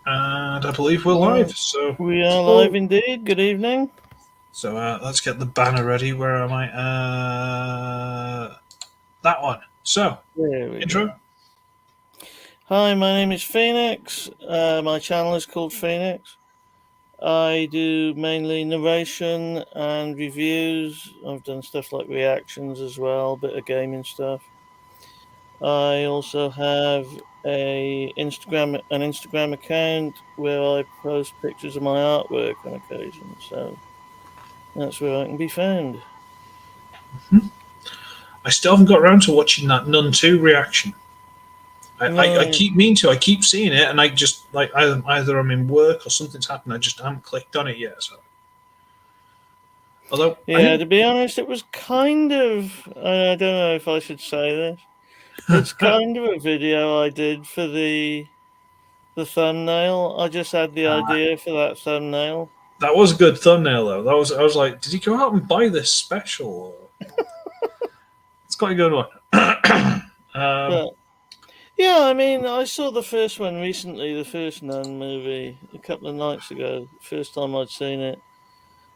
And I believe we're live. Well, So, we are live oh, indeed. Good evening. let's get the banner ready. Where am I? That one. So, There we intro. go. Hi, my name is Phoenix. My channel is called Phoenix. I do mainly narration and reviews. I've done stuff like reactions as well, a bit of gaming stuff. I also have an Instagram account where I post pictures of my artwork on occasion. So that's where I can be found. I still haven't got around to watching that Nun 2 reaction. I Right. keep meaning to. I keep seeing it, and I just either I'm in work or something's happened. I just haven't clicked on it yet. So, although I Yeah, think to be honest, it was kind of, I don't know if I should say this. It's kind of a video I did for the thumbnail. I just had the idea for that thumbnail. that was a good thumbnail though. That was I was like, did he go out and buy this special? It's quite a good one. um, But yeah, I mean, I saw the first one recently, the first Nun movie, a couple of nights ago. First time I'd seen it,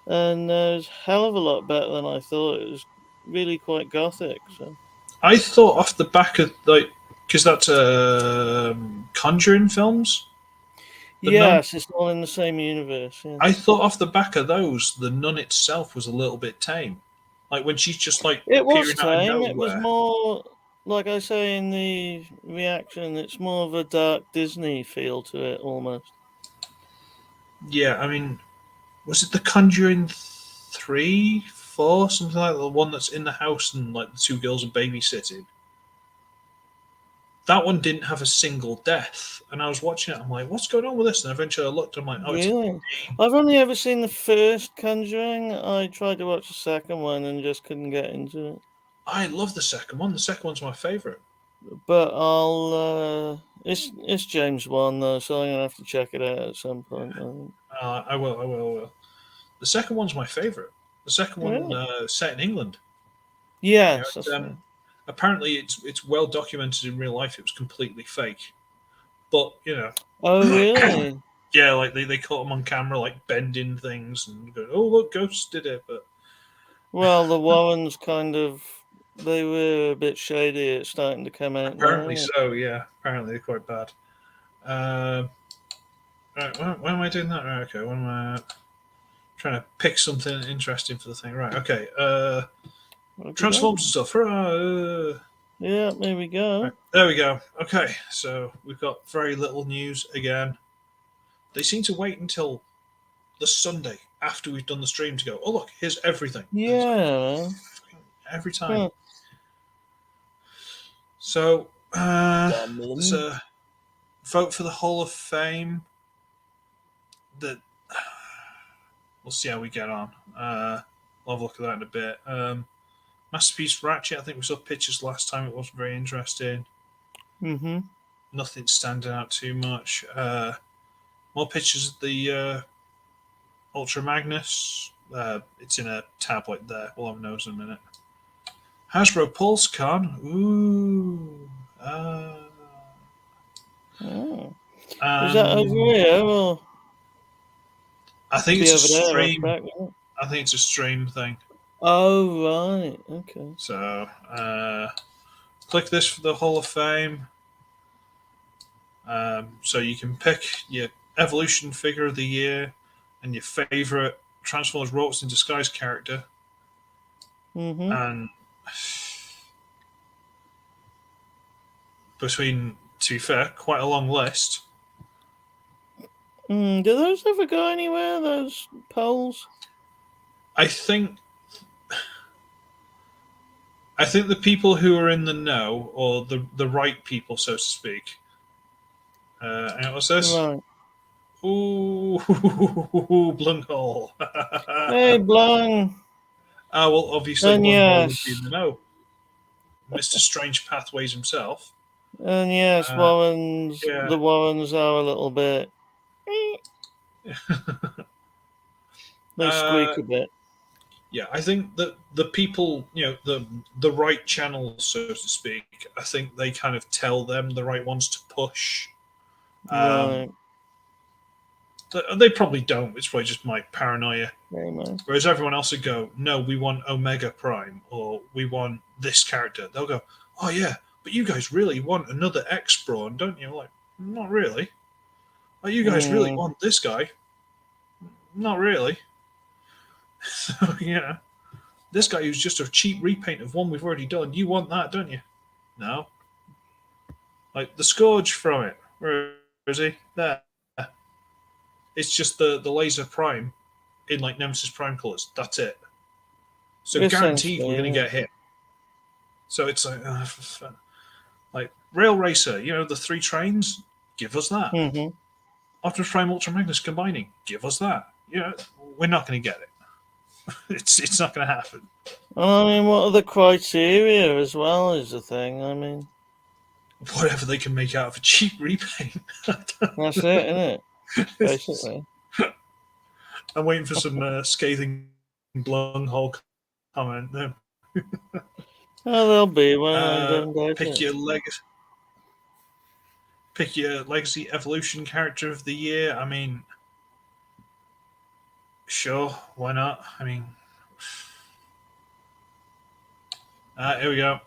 and it was a hell of a lot better than I thought. It was really quite gothic. So I thought off the back of like because that's Conjuring films, the Nun. yes, it's all in the same universe. Yeah. I thought off the back of those, the Nun itself was a little bit tame, like when she's just like It was appearing out of tame. It was nowhere. more, like I say in the reaction, it's more of a dark Disney feel to it almost. Yeah, I mean, was it the Conjuring 3, 4, something like that? The one that's in the house and like the two girls are babysitting. That one didn't have a single death, and I was watching it. I'm like, what's going on with this? And eventually I looked. I'm like, oh, it's a Really? dream. I've only ever seen the first Conjuring. I tried to watch the second one and just couldn't get into it. I love the second one. The second one's my favorite. But it's James Wan though, so I'm gonna have to check it out at some point. I think. I will. I will. I will. The second one's my favorite. The second one Really? set in England. You know, Yes, that's right. apparently it's well documented in real life. It was completely fake, but Oh, really? yeah, like they caught them on camera like bending things and go, oh look, ghosts did it. But Well, the Warrens kind of they were a bit shady. It's starting to come out apparently now. so. Yeah, apparently they're quite bad. Uh, right, why am I doing that? Right, okay, when am I trying to pick something interesting for the thing? Right, okay. Okay, Transformers and stuff. yeah, there we Right, go. there we go. Okay, so we've got very little news again. They seem to wait until the Sunday after we've done the stream to go, oh, look, here's everything. And it's like, Yeah. every time. Huh. So, there's Gammon. a vote for the Hall of Fame that we'll see how we get on. We'll have a look at that in a bit. Masterpiece Ratchet, I think we saw pictures last time. It wasn't very interesting. Mm-hmm. Nothing standing out too much. More pictures of the Ultra Magnus. It's in a tablet there. We'll have those in a minute. Hasbro PulseCon. Ooh. Oh. Is that over And here or I think be it's a over there? I stream. expect. Won't it? I think it's a stream thing. Oh right. Okay. So click this for the Hall of Fame. So you can pick your evolution figure of the year and your favorite Transformers Robots in Disguise character. Mm-hmm. And between, to be fair, quite a long list. Do those ever go anywhere? Those polls? I think the people who are in the know, or the right people, so to speak. And what's this? Right. Ooh, Blunghall. Hey, Blung. Well, obviously And Blunghall would be in yes. the know. Mr. Strange Pathways himself. And yes, Uh, Warrens. yeah, The Warrens are a little bit. They uh, squeak a bit. yeah. I think that the people, the right channels, so to speak. I think they kind of tell them the right ones to push. Um, Right. They probably don't. It's probably just my paranoia. Very much. Whereas everyone else would go, no, we want Omega Prime, or we want this character. They'll go, oh yeah, but you guys really want another X Brawn, don't you? Like, not really. Oh, you guys really want this guy? Not really. So, yeah. This guy who's just a cheap repaint of one we've already done. You want that, don't you? No. Like the Scourge from it. Where is he? There. It's just the laser prime in like Nemesis Prime colours. That's it. So guaranteed we're going to get hit. So it's like Rail Racer, the 3 trains, give us that. Mm-hmm. Optimus Prime Ultra Magnus combining, give us that. We're not going to get it. It's not going to happen. I mean, what are the criteria as well is the thing. I mean, whatever they can make out of a cheap repaint. That's it, isn't it? Basically. I'm waiting for some scathing Blunghole comment. No. Oh, there'll be one. Pick your legacy evolution character of the year. I mean, sure, why not? I mean, here we go.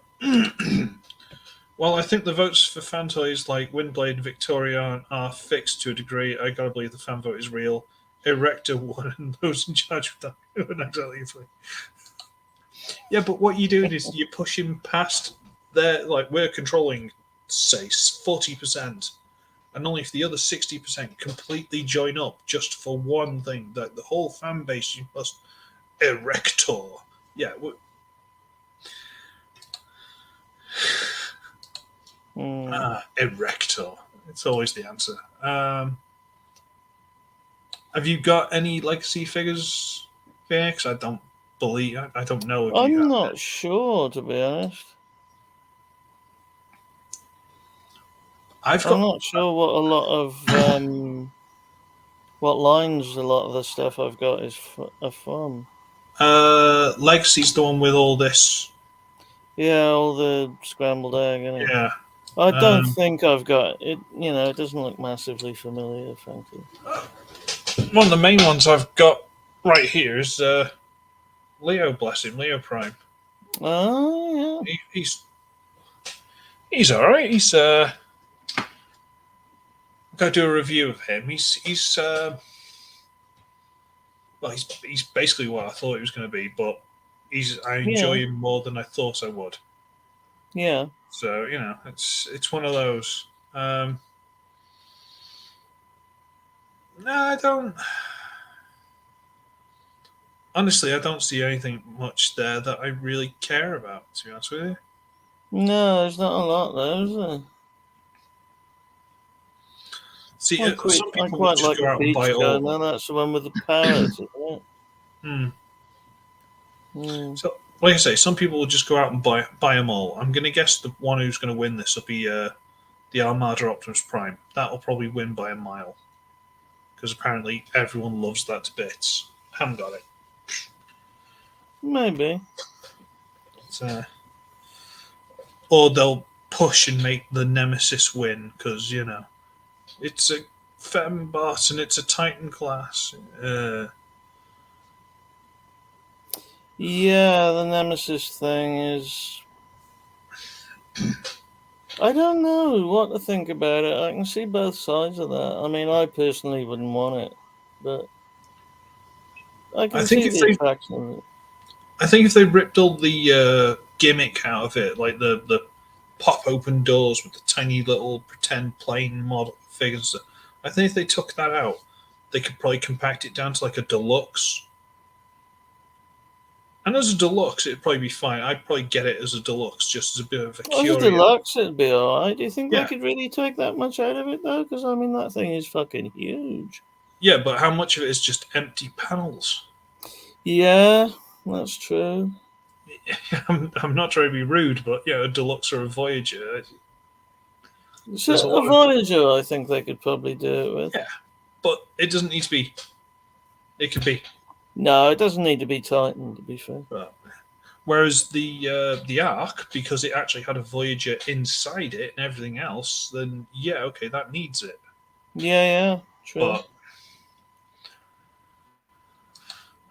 Well, I think the votes for fan toys like Windblade and Victoria are fixed to a degree. I gotta believe the fan vote is real. Erector won, and those in charge of that won exactly. Yeah, but what you're doing is you're pushing past their, like, we're controlling, say, 40%, and only if the other 60% completely join up just for one thing, that the whole fan base, you must Erector. Yeah. Erector. It's always the answer. Have you got any legacy figures, Phoenix? I don't know. If I'm not sure, to be honest. I'm not sure what a lot of what lines a lot of the stuff I've got is from. Legacy's the one with all this. Yeah, all the scrambled egg, isn't it? Yeah. I don't think I've got it. It doesn't look massively familiar, frankly. One of the main ones I've got right here is Leo, bless him, Leo Prime. Oh, yeah. He's all right. He's I've got to do a review of him. He's basically what I thought he was going to be, but I enjoy him more than I thought I would. Yeah. So it's one of those. No, I don't. Honestly, I don't see anything much there that I really care about, to be honest with you. No, there's not a lot there, is there? See, I quite like the Peach Garden. No, that's the one with the parrots, isn't it? So, like I say, some people will just go out and buy them all. I'm going to guess the one who's going to win this will be the Armada Optimus Prime. That'll probably win by a mile. Because apparently everyone loves that to bits. Haven't got it. Maybe. Or they'll push and make the Nemesis win, because, it's a Fembot and it's a Titan class. Yeah, the Nemesis thing is... I don't know what to think about it. I can see both sides of that. I mean, I personally wouldn't want it, but I can see the attraction of it. I think if they ripped all the gimmick out of it, like the pop-open doors with the tiny little pretend plane model figures, I think if they took that out, they could probably compact it down to like a deluxe. And as a deluxe, it'd probably be fine. I'd probably get it as a deluxe, just as a bit of a curio. As a deluxe, it'd be alright. Do you think they could really take that much out of it, though? Because, I mean, that thing is fucking huge. Yeah, but how much of it is just empty panels? Yeah, that's true. I'm not trying to be rude, but, a deluxe or a Voyager... So a Voyager, I think they could probably do it with. Yeah, but it doesn't need to be... It could be... No, it doesn't need to be Titan, to be fair. Whereas the Ark, because it actually had a Voyager inside it and everything else, then okay, that needs it. Yeah, true. But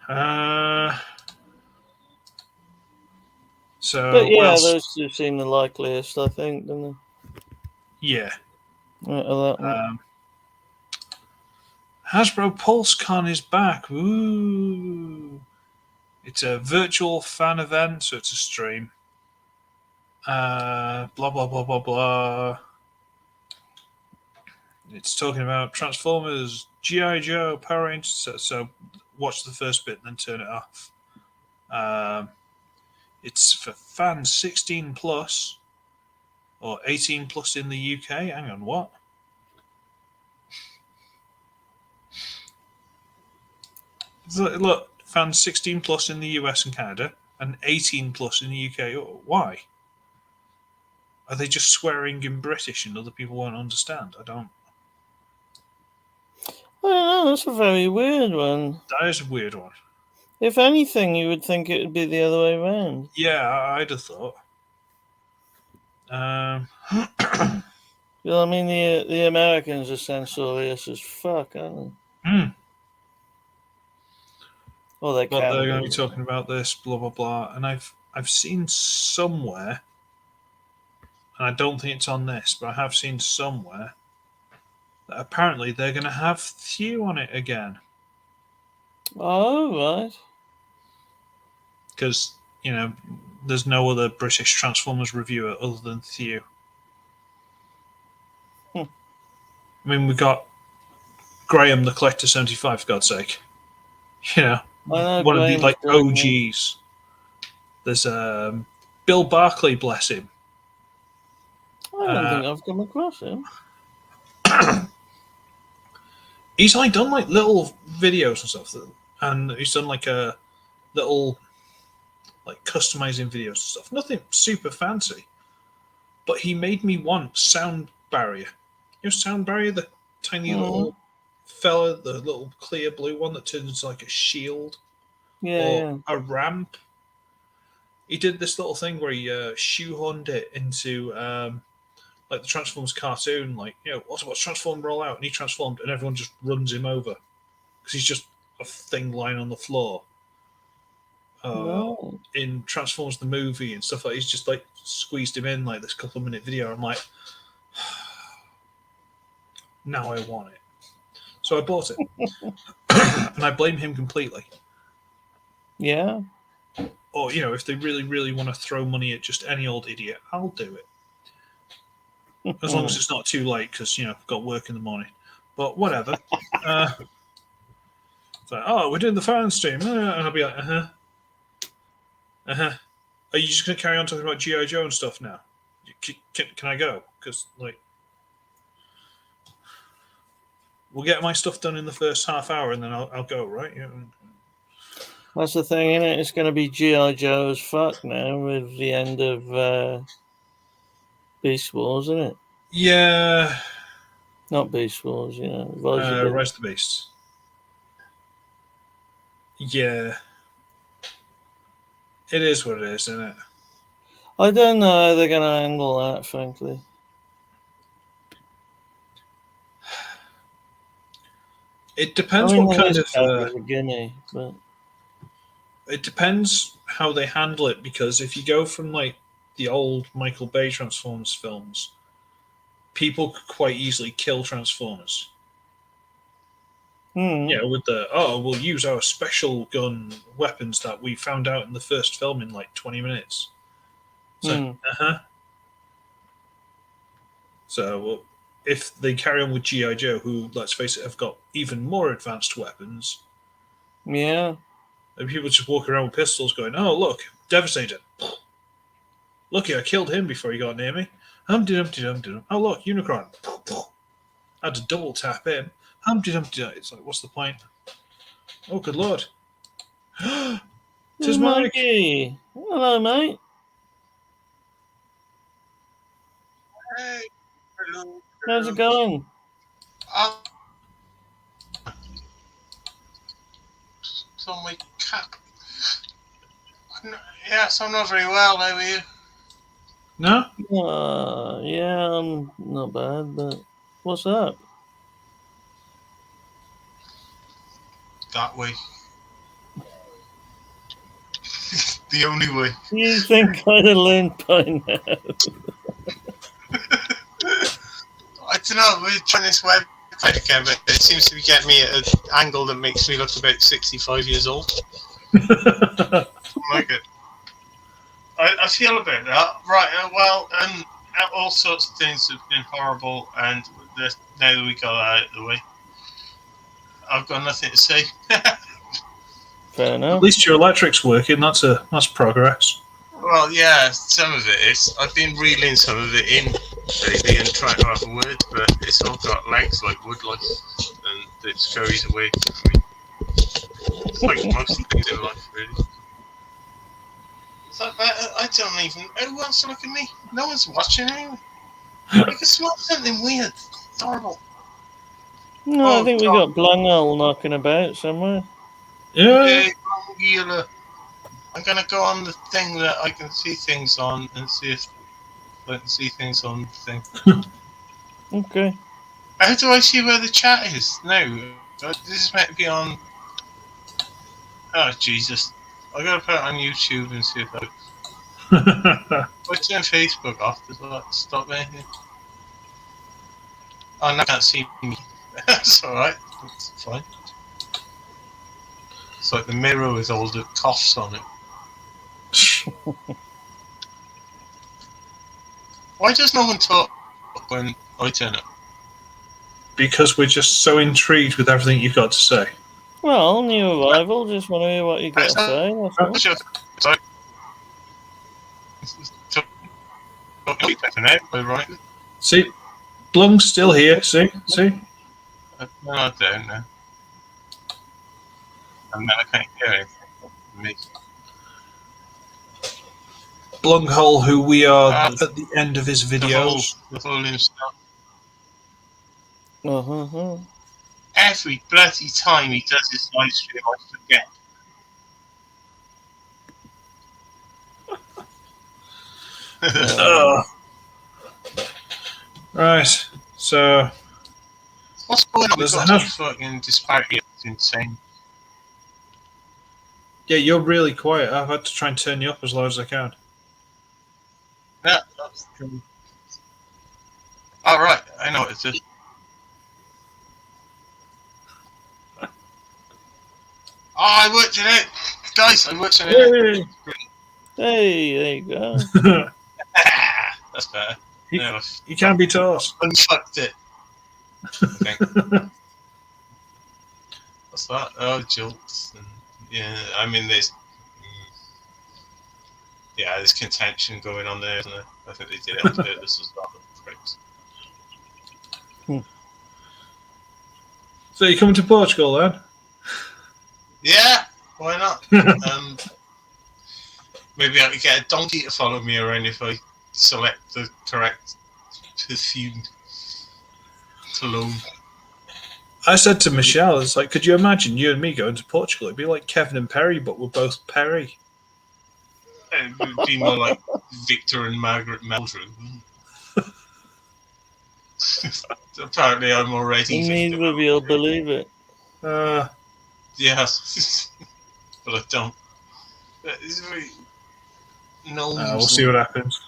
So But what yeah, else? those two seem the likeliest, I think, don't Yeah. they? That one. Hasbro PulseCon is back. Ooh. It's a virtual fan event, so it's a stream. Blah blah blah blah blah. It's talking about Transformers, GI Joe, Power Rangers. So watch the first bit and then turn it off. It's for fans 16 plus or 18 plus in the UK. Hang on, what? Look, fans 16 plus in the US and Canada and 18 plus in the UK. Why? Are they just swearing in British and other people won't understand? I don't. I don't know. That's a very weird one. That is a weird one. If anything, you would think it would be the other way around. Yeah, I'd have thought. Well, I mean, the Americans are censorious as fuck, aren't they? Hmm. Well, they But can they're going to be. be talking about this, blah blah blah. And I've seen somewhere, and I don't think it's on this, but I have seen somewhere that apparently they're going to have Thew on it again Oh, right. because there's no other British Transformers reviewer other than Thew. Hmm. I mean, we got Graham the Collector 75, for God's sake. I know One of the Graham's doing it. OGs. There's Bill Barclay, bless him. I don't think I've come across him. He's done little videos and stuff, and he's done a little customizing videos and stuff. Nothing super fancy, but he made me want Sound Barrier. Sound Barrier, the tiny little fella, the little clear blue one that turns into like a shield or a ramp. He did this little thing where he shoehorned it into the Transformers cartoon, what's Transform roll out, and he transformed, and everyone just runs him over because he's just a thing lying on the floor. In Transformers the movie and stuff he's just squeezed him in this couple of minute video. I'm like, now I want it, so I bought it, and I blame him completely. Yeah. Or if they really, really want to throw money at just any old idiot, I'll do it. As long as it's not too late, because I've got work in the morning. But whatever. We're doing the fan stream, and I'll be like, Are you just going to carry on talking about GI Joe and stuff now? Can I go? Because we'll get my stuff done in the first half hour, and then I'll go. Right? Yeah. That's the thing, isn't it? It's going to be GI Joe as fuck now with the end of Beast Wars, isn't it? Yeah. Not Beast Wars, Rise of the Beasts. Yeah. It is what it is, isn't it? I don't know how they're going to handle that, frankly. It depends what kind of. A gimme, but it depends how they handle it, because if you go from the old Michael Bay Transformers films, people could quite easily kill Transformers. With we'll use our special gun weapons that we found out in the first film in 20 minutes. So, So, if they carry on with G.I. Joe, who, let's face it, have got even more advanced weapons. Yeah. And people just walk around with pistols going, oh, look, Devastator. Lucky I killed him before he got near me. Humpty Dumpty Dumpty Dum. Oh, look, Unicron. I had to double tap him. Humpty Dumpty Dumpty. It's what's the point? Oh, good lord. Tis Mike. Hello, mate. Hey. Hello. How's it going? So my cat. Yes, I'm not very well. How are you? No? Yeah, I'm not bad, but what's up? That way. The only way. You think I'd have learned by now? I don't know. We're trying this website again, but it seems to be getting me at an angle that makes me look about 65 years old. I like it. I feel about that. Right, all sorts of things have been horrible, and now that we got that out of the way, I've got nothing to say. Fair At enough. least your electric's working. That's progress. Well, yeah, some of it is. I've been reeling some of it in lately and trying to have a word, but it's all got legs like wood, like, and it scurries away. I mean, it's like most things in life, really. I don't even. Who wants to look at me? No one's watching anyway. I can smell something weird. It's horrible. No, Oh, I think we God. got Blunghole knocking about somewhere. Yeah. Hey, Anguilla. I'm gonna go on the thing that I can see things on and see if I can see things on the thing. Okay. How do I see where the chat is? No, this is meant to be on. Oh Jesus! I gotta put it on YouTube and see if I. I turn Facebook off. Does that stop anything? Oh, now I can't see me. That's alright. That's fine. It's like the mirror with all the coughs on it. Why does no one talk when I turn up? Because we're just so intrigued with everything you've got to say. Well, new arrival. Just want to hear what you got to say. That's all. Sorry. Right? See, Blung's still here. See. No, I don't know. And then I can't hear anything from me. Blunghole, who we are at the end of his The videos. whole himself. Uh-huh. Every bloody time he does his live stream, I forget. Right. So What's going on? We've There's got enough- such fucking disparity. It's insane. yeah, you're really quiet. I've had to try and turn you up as loud as I can. Yeah, that's true. Oh, right. I know what it is. Oh, I worked it out. Guys, I worked it out. Hey, there you go. That's better. you, No, you can't be tossed. unfucked it. Okay. What's that? Oh, jolts. And, yeah, I mean, there's contention going on there, isn't there? I think they did it on purpose as well. Pricks. So you're coming to Portugal then? Yeah, why not? Maybe I could get a donkey to follow me around if I select the correct perfume cologne. I said to Michelle, it's like, could you imagine you and me going to Portugal? It'd be like Kevin and Perry, but we're both Perry. It would be more like Victor and Margaret Meldrew. Apparently, I'm already. Neither of you'll believe it. Yes, but I don't. It's very no. We'll see what happens.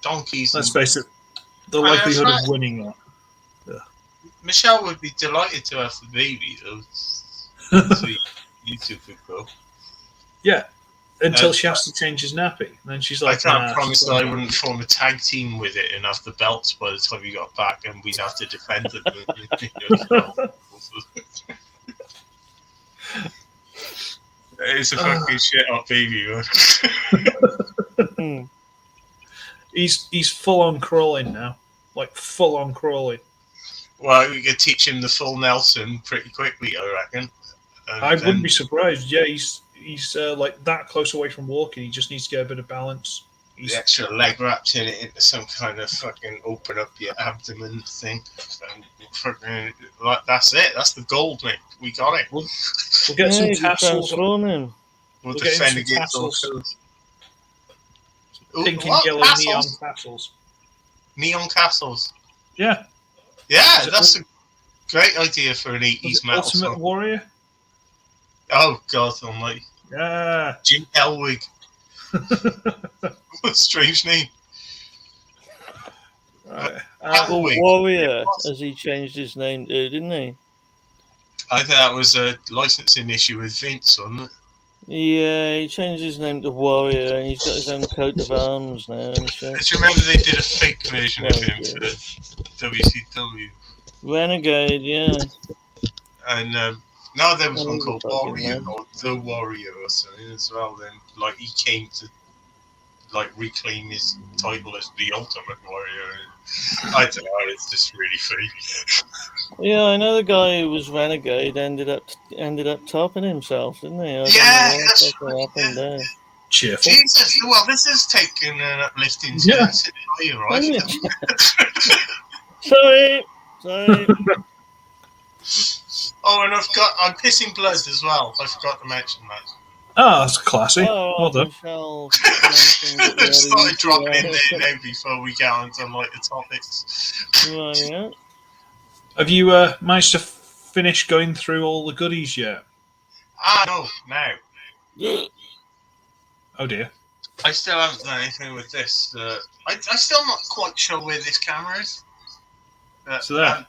Donkeys. Let's and- face it, the Well, likelihood that's of winning that. Michelle would be delighted to have the baby, though. So you two could go. Yeah, until she has to change his nappy. And then she's like, I can't nah, promise that I wouldn't form a tag team with it and have the belts by the time we got back, and we'd have to defend them. It's a fucking shit hot baby, man. He's full on crawling now. Like, full on crawling. Well, we could teach him the full Nelson pretty quickly, I reckon. And I then- wouldn't be surprised. Yeah, he's like that close away from walking. He just needs to get a bit of balance. the extra leg wraps in it into some kind of fucking open up your abdomen thing. And fucking, like, that's it. That's the gold, mate. We got it. We'll get some you can tassels. transform him. We'll We'll get defend him some against all tassels. those. Ooh, Pink and what? yellow Castles? neon tassels. Neon castles. Yeah. Yeah, Is it that's a great idea for an 80s Was it metal Ultimate song. Warrior? Oh, God almighty. Yeah. Jim Elwig. What a strange name. Right. Well, Wait, Warrior, as he changed his name to, didn't he? I think that was a licensing issue with Vince, wasn't it? Yeah, he changed his name to Warrior, and he's got his own coat of arms now and shit. Do you remember they did a fake version of Well, him yeah. for WCW? Renegade, yeah. And now there was Oh, one he's a called fucking Warrior man. or The Warrior or something as well. Then, like, he came to like reclaim his title as the Ultimate Warrior. I don't know. It's just really funny. Yeah, I know the guy who was Renegade ended up topping himself, didn't he? I don't Yeah, know what that's fucking right, happened there. Cheerful. Jesus, well, this is taking an uplifting Yeah. stance, are you right? Isn't it? Sorry. Oh, and I'm pissing blood as well. I forgot to mention that. Oh, that's classy. Oh, Well done. Michelle. I've started dropping in there now before we get on to like the topics. Right, yeah. Have you managed to finish going through all the goodies yet? No, no. Oh dear. I still haven't done anything with this. I'm still not quite sure where this camera is. So there.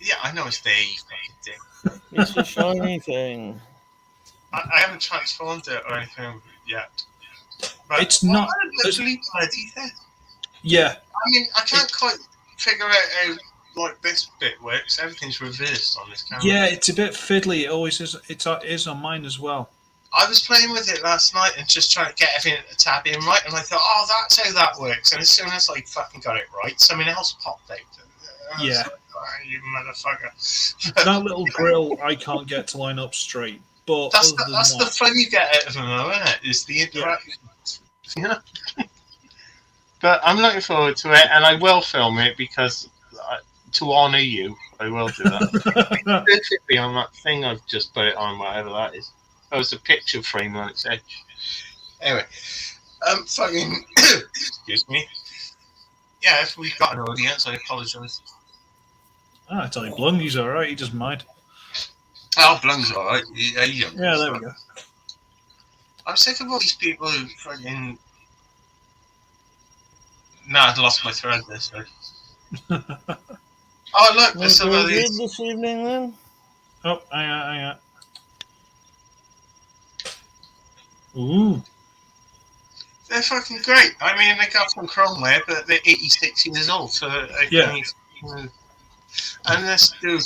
Yeah, I know it's there, you fucking dick. It's a shiny thing. I haven't transformed it or anything yet. But It's not- literally bloody there. Yeah. I mean, I can't quite figure out how like this bit works. Everything's reversed on this camera. Yeah, it's a bit fiddly. It always is. It is on mine as well. I was playing with it last night and just trying to get everything to tab in right, and I thought, oh, that's how that works. And as soon as I fucking got it right, something else popped out. And I was Yeah. like, oh, you motherfucker. That little grill I can't get to line up straight. But That's other than the that, fun you get out of them, though, isn't it? Is the interaction. Yeah. But I'm looking forward to it, and I will film it because to honour you, I will do that. Specifically on that thing I've just put it on, whatever that is. Oh, it's a picture frame on its edge. Anyway, fucking excuse me. Yeah, if we've got an audience, I apologise. I tell you, Blungy's all right. He doesn't mind. Oh, Blung's alright. Yeah, there we go. I'm sick of all these people who fucking. Nah, I'd lost my thread this way. Oh, look, there's some of Very these. good this evening, then. Oh, hang on. Ooh. They're fucking great. I mean, they got some chromeware, but they're 86 years old, so Yeah. And this dude,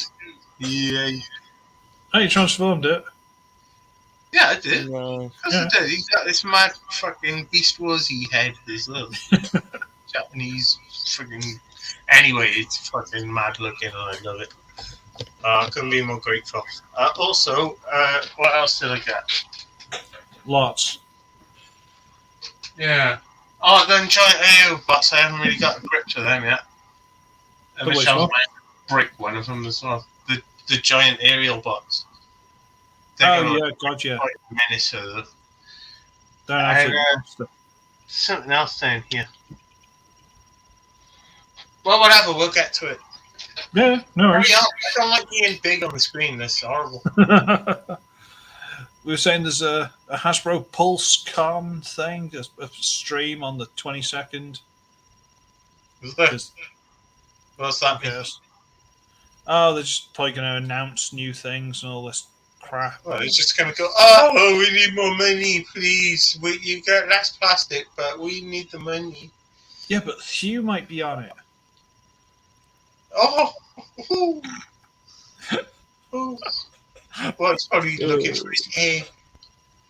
yeah, Oh, you transformed it. yeah, I did. Right. Of course I did. He's got this mad fucking Beast Warsy head, this little Japanese fucking. Anyway, it's fucking mad looking, and I love it. Couldn't be more grateful. Also, what else did I get? Lots. Yeah. Oh, then giant AO bots. I haven't really got a grip to them yet. And The which Michelle's one? might break one of them as well. The giant aerial bots. They're Oh, gonna yeah, God, yeah. quite menace her. They're an absolute And, monster. Something else down here. Well, whatever. We'll get to it. Yeah, no worries. I don't like being big on the screen. That's horrible. We were saying there's a Hasbro Pulse Con thing, a stream on the 22nd. Is there? Just- What's that mean? Yes. Oh, they're just probably going to announce new things and all this crap. Well, it's just going to go, oh, we need more money, please. You get less plastic, but we need the money. Yeah, but Hugh might be on it. Oh! Ooh. Ooh. Well, it's probably looking for his hair.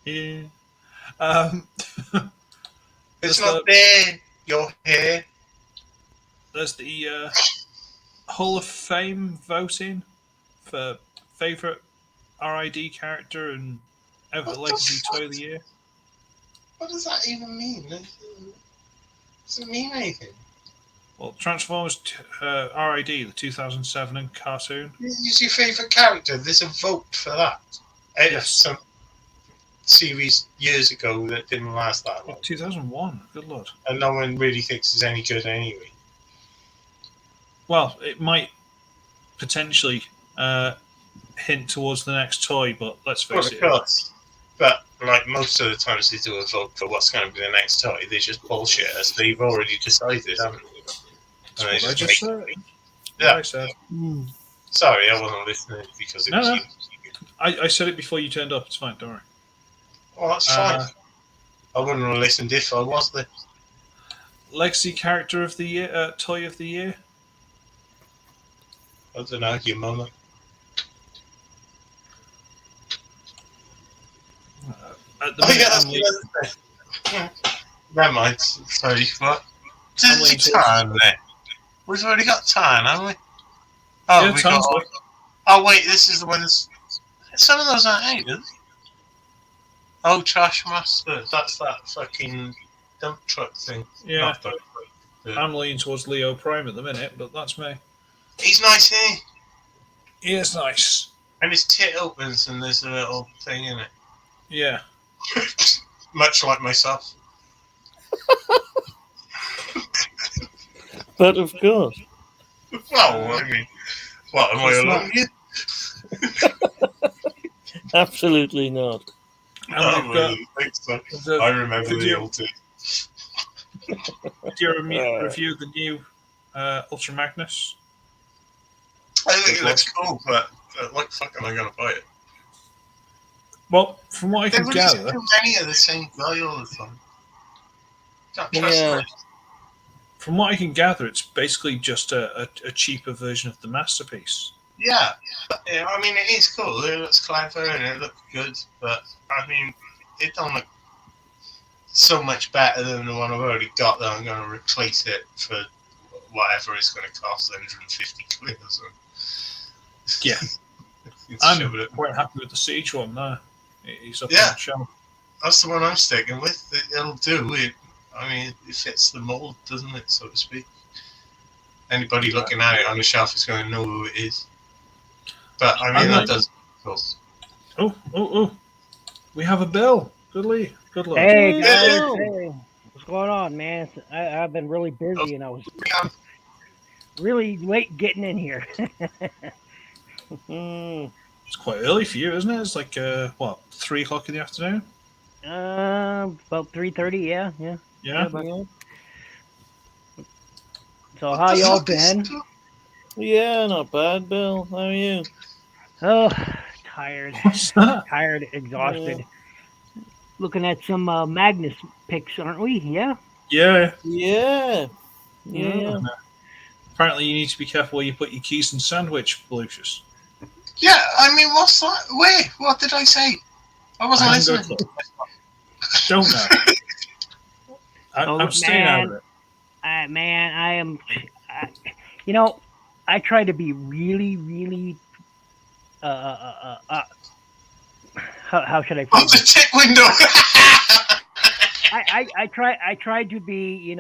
Yeah. It's There's not there, your hair. There's the Hall of Fame voting for favourite RID character and Everett What the Legacy fuck? Toy of the Year. What does that even mean? Does it mean anything? Well, Transformers RID, the 2007 cartoon. Who's your favourite character? There's a vote for that. Out of Yes. some series years ago that didn't last that long. 2001, good lord. And no one really thinks it's any good anyway. Well, it might potentially hint towards the next toy, but let's Well, face of it. course. But like most of the times they do a vote for what's going to be the next toy, they just bullshit us. They've already decided, haven't they? That's And they what I just just make- said. What Yeah. I said. Sorry, I wasn't listening because it No, was no. you. I said it before you turned up. It's fine. Don't worry. Well, that's fine. Uh, I wouldn't have listened if I was there. Legacy character of the year, toy of the year. I don't know, your mama. At the Oh minute, yeah, that's I'm the other thing. Never mind. Sorry, what? I'm Does leaning it towards- tan there? We've already got tan, haven't we? Oh, Yeah, we Tan's got. good. Oh wait, this is the one that's. Some of those aren't out, is it? Oh, Trash Master. That's that fucking dump truck thing. Yeah, Not dump truck. I'm leaning towards Leo Prime at the minute, but that's me. He's nice, isn't he? He is nice. And his tit opens and there's a little thing in it. Yeah. Much like myself. But of course. Well, I mean, what, am I It's alone here? Absolutely not. And No, we've got think so. the, I remember did the you- old two. do you review the new Ultra Magnus? I think it looks cool, but what the fuck am I going to buy it? Well, from what I They can release gather, too many of the same guy all the time. Don't trust Yeah. them. from what I can gather, it's basically just a cheaper version of the masterpiece. Yeah. I mean, it is cool. It looks clever and it looks good, but I mean, it don't look so much better than the one I've already got that I'm going to replace it for whatever it's going to cost, 150 quid or something. Yeah. It's I'm shove it. quite happy with the Siege one there. He's up Yeah. on the shelf. That's the one I'm sticking with. It'll do. I mean, it fits the mold, doesn't it, so to speak? Anybody looking at it on the shelf is going to know who it is. But I mean, I'm that like- does. Cool. Oh. We have a bill. Good luck. Hey Yeah. guys, hey, what's going on, man? I've been really busy and I was really late getting in here. Mm, It's quite early for you, isn't it? It's like, 3 o'clock in the afternoon? About 3:30, yeah. Yeah? yeah. So how y'all been? Yeah, not bad, Bill. How are you? Oh, tired, What's that? exhausted. Looking at some Magnus pics, aren't we? Yeah. Yeah. Yeah. Yeah. Apparently, you need to be careful where you put your keys and sandwich, Lucius. Yeah, I mean, what's that? Wait, what did I say? I wasn't I haven't got a listening. clue. Don't know. Oh, I'm staying out of it. Man, I am. I try to be really. How should I put Oh, it? the tip window! I try to be,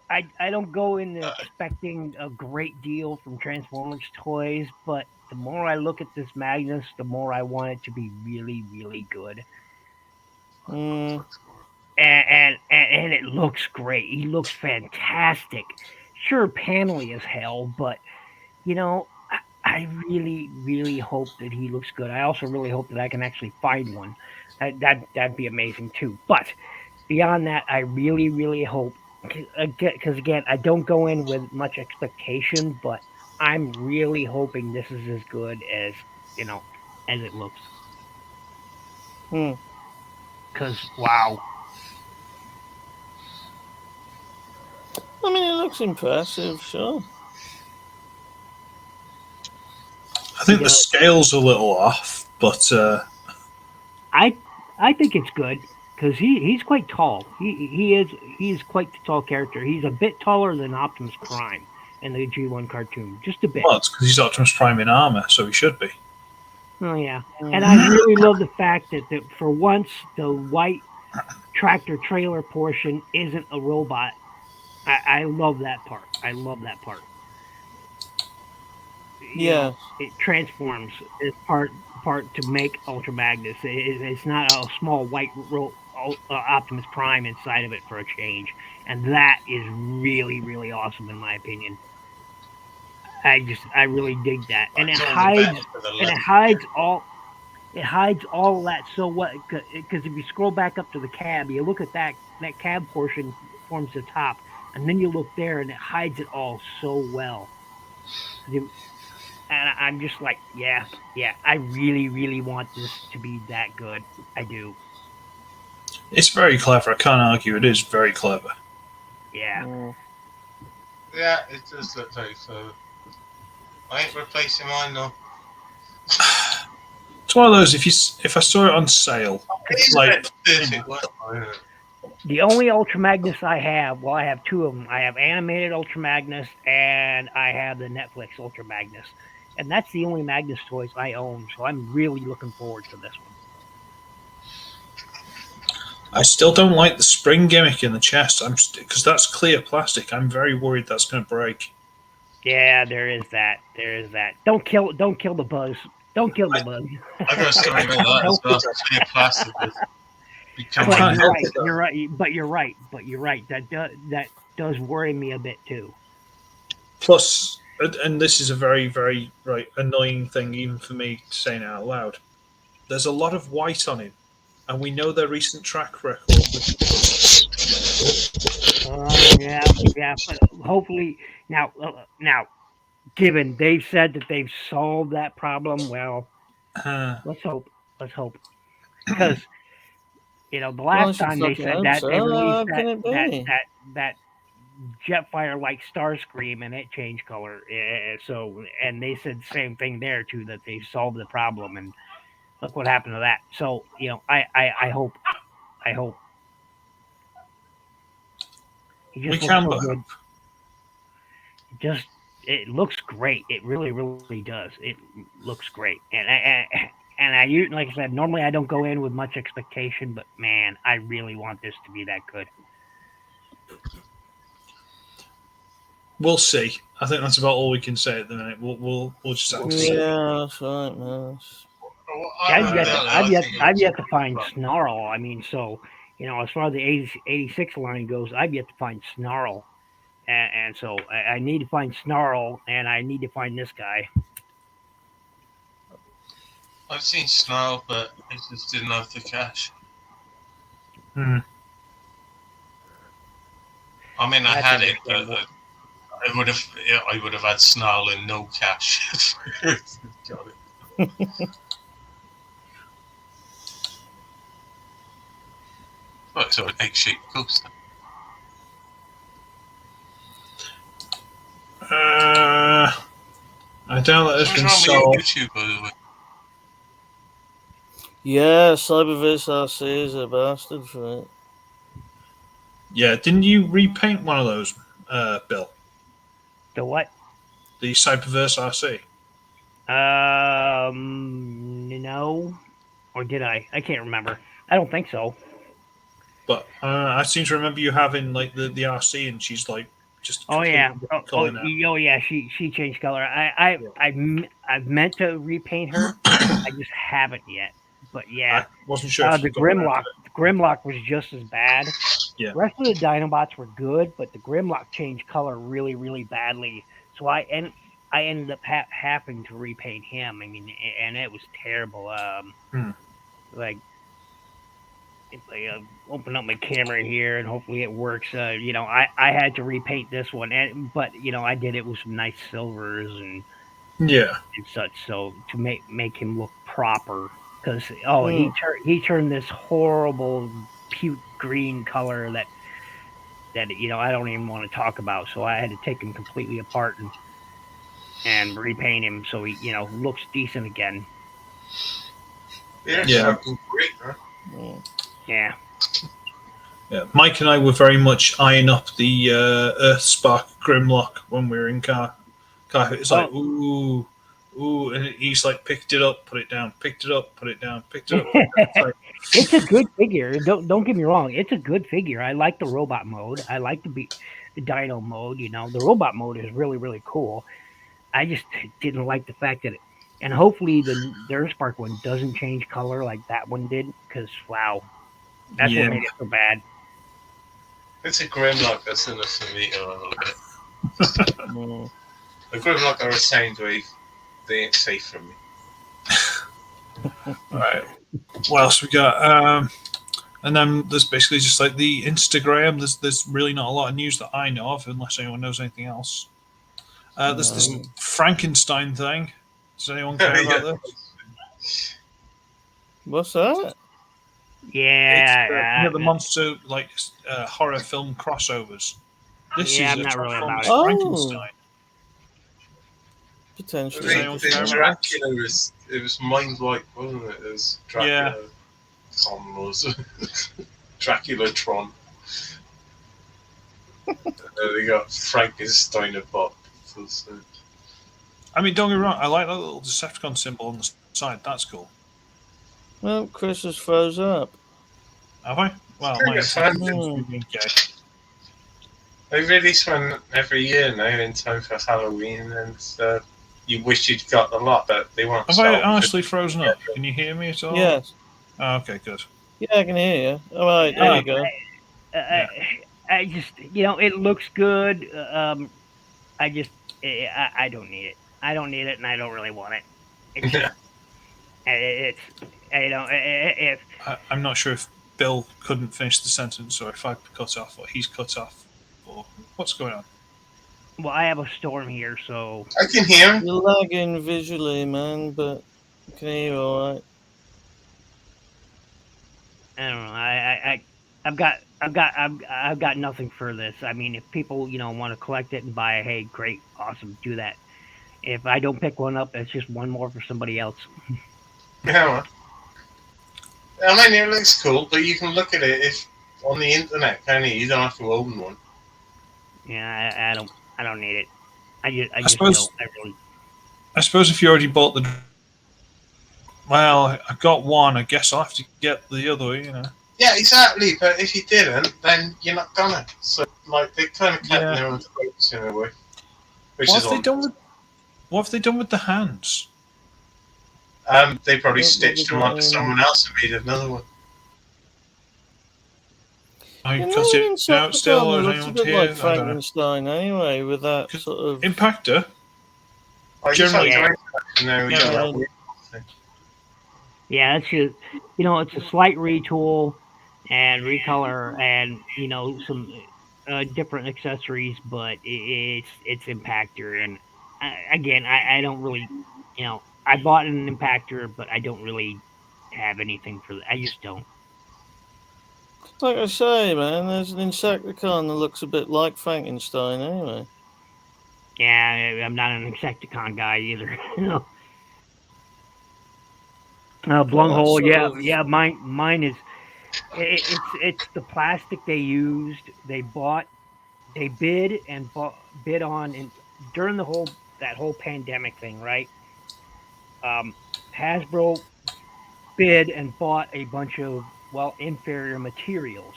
I don't go in expecting a great deal from Transformers toys, but the more I look at this Magnus, the more I want it to be really good. Mm, And it looks great. He looks fantastic. Sure, panely as hell, but I really hope that he looks good. I also really hope that I can actually find one. That'd be amazing too. But beyond that, I really hope, because again, I don't go in with much expectation, but I'm really hoping this is as good as as it looks. Hmm. Because wow, I mean, it looks impressive, sure. I think Yeah. the scale's a little off, but I think it's good because he's quite tall. He is quite the tall character. He's a bit taller than Optimus Prime in the G1 cartoon, just a bit. well, it's because he's Optimus Prime in armor, so he should be. Oh yeah, and I really love the fact that for once the white tractor trailer portion isn't a robot. I love that part. I love that part. You Yeah. know, it transforms as part to make Ultra Magnus. It's not a small white Optimus Prime inside of it for a change, and that is really awesome in my opinion. I really dig that, and it It's only hides better for the and it left. hides all It hides all of that so what? Because if you scroll back up to the cab, you look at that cab portion forms the top, and then you look there, and it hides it all so well. And I'm just like, yeah, I really, really want this to be that good. I do. It's very clever. I can't argue. It is very clever. Yeah. Yeah, it does look very clever. I ain't replacing mine though. It's one of those. If I saw it on sale, it's like perfect. The only Ultra Magnus I have, well, I have two of them. I have animated Ultra Magnus and I have the Netflix Ultra Magnus. And that's the only Magnus toys I own. So I'm really looking forward to this one. I still don't like the spring gimmick in the chest. Because that's clear plastic. I'm very worried that's going to break. Yeah, there is that. There is that. Don't kill the buzz. Don't kill the buzz. I got a story about that as well. Clear plastic. You're right. But you're right. That does worry me a bit too. Plus, and this is a very, very annoying thing even for me saying it out loud. There's a lot of white on him, and we know their recent track record. Yeah. But hopefully now, given they've said that they've solved that problem, well, let's hope. Because the last time they said that they released that Jetfire like Starscream and it changed color. So and they said the same thing there too, that they solved the problem, and look what happened to that. So I hope. We can hope. It looks great. It really, really does. It looks great, and I like I said, normally I don't go in with much expectation, but man, I really want this to be that good. We'll see. I think that's about all we can say at the minute. We'll just have to see. Yeah, that's right, man. I've yet to find Snarl. I mean, so as far as the 86 line goes, I've yet to find Snarl, and so I need to find Snarl, and I need to find this guy. I've seen Snarl, but I just didn't have the cash. Hmm. I mean, I had it, but I would have had Snarl and no cash. Got it. Well, so an egg-shaped coaster. I doubt that has been solved. YouTube, by the way. Yeah, Cyberverse RC is a bastard for it. Yeah, didn't you repaint one of those, Bill? The what? The Cyberverse RC. No, or did I? I can't remember. I don't think so. But I seem to remember you having like the RC, and she's like just. Oh yeah. She changed color. I've meant to repaint her. I just haven't yet. But yeah, I wasn't sure. The Grimlock was just as bad. Yeah. The rest of the Dinobots were good, but the Grimlock changed color really, really badly. So I ended up having to repaint him. I mean, and it was terrible. Like, if I open up my camera here and hopefully it works. I had to repaint this one, but I did it with some nice silvers and such. So to make him look proper, because he turned this horrible puke green color that I don't even want to talk about. So I had to take him completely apart and repaint him so he looks decent again. Yeah. Great, huh? Yeah. Yeah, Mike and I were very much eyeing up the Earthspark Grimlock when we were in car. It's like ooh, and he's like picked it up, put it down, picked it up, put it down, picked it up. It's like, it's a good figure. Don't get me wrong. It's a good figure. I like the robot mode. I like the dino mode. The robot mode is really, really cool. I just didn't like the fact that and hopefully the Earthspark one doesn't change color like that one did, because wow, that's what made it so bad. It's a Grimlock that's enough for me a little bit. A Grimlock are a Soundwave. They ain't safe from me. Right. What else we got? And then there's basically just like the Instagram. There's really not a lot of news that I know of, unless anyone knows anything else. There's this No. Frankenstein thing. Does anyone care about this? What's that? Yeah, The monster like horror film crossovers. This Yeah, is I'm a not really about Transformers it. Frankenstein. Potentially. Does anyone care about Dracula was mind like, wasn't it? It was Dracula Con was Dracula-tron. And then they got Frankenstein above. So. I mean, don't get me wrong. I like that little Decepticon symbol on the side. That's cool. Well, Chris has froze up. Have I? Well, Very my offended. okay. They release one every year now in time for Halloween, and you wish you'd got a lot, but they won't. Have I honestly frozen up? Can you hear me at all? Yes. Oh, okay, good. Yeah, I can hear you. All right, there you go. I just, it looks good. I just, I don't need it. I don't need it, and I don't really want it. It's, it's if I'm not sure if Bill couldn't finish the sentence, or if I cut off, or he's cut off, or what's going on. well, I have a storm here, so I can hear him. You're lagging visually, man, but I can hear you all right. I don't know. I've got nothing for this. I mean, if people want to collect it and buy it, hey, great, awesome, do that. If I don't pick one up, it's just one more for somebody else. Yeah. I mean, it looks cool, but you can look at it if on the internet, can't you? You don't have to own one. Yeah, I don't need it. I suppose- don't. I really. I suppose if you already bought the, well, I got one. I guess I'll have to get the other. Yeah, exactly. But if you didn't, then you're not gonna. So, like, they kind of kept Yeah. their own throats in a way. Which What is have they odd. done with? What have they done with the hands? They probably What stitched them onto someone else and made another one. I You cut know, it out still, Insecticon or looks a anyone bit here? like I don't know. Frankenstein anyway, with that 'Cause sort of... Impactor. Like, Generally- no, Yeah. that weird thing. Yeah, it's just it's a slight retool and recolor and some different accessories, but it's Impactor, and again, I don't really I bought an Impactor, but I don't really have anything for that. I just don't. Like I say, man, there's an Insecticon that looks a bit like Frankenstein anyway. Yeah, I'm not an Insecticon guy either. Blunghole, sort yeah, of- mine is. It's the plastic they used. They bid on, and during that whole pandemic thing, right? Hasbro bid and bought a bunch of inferior materials,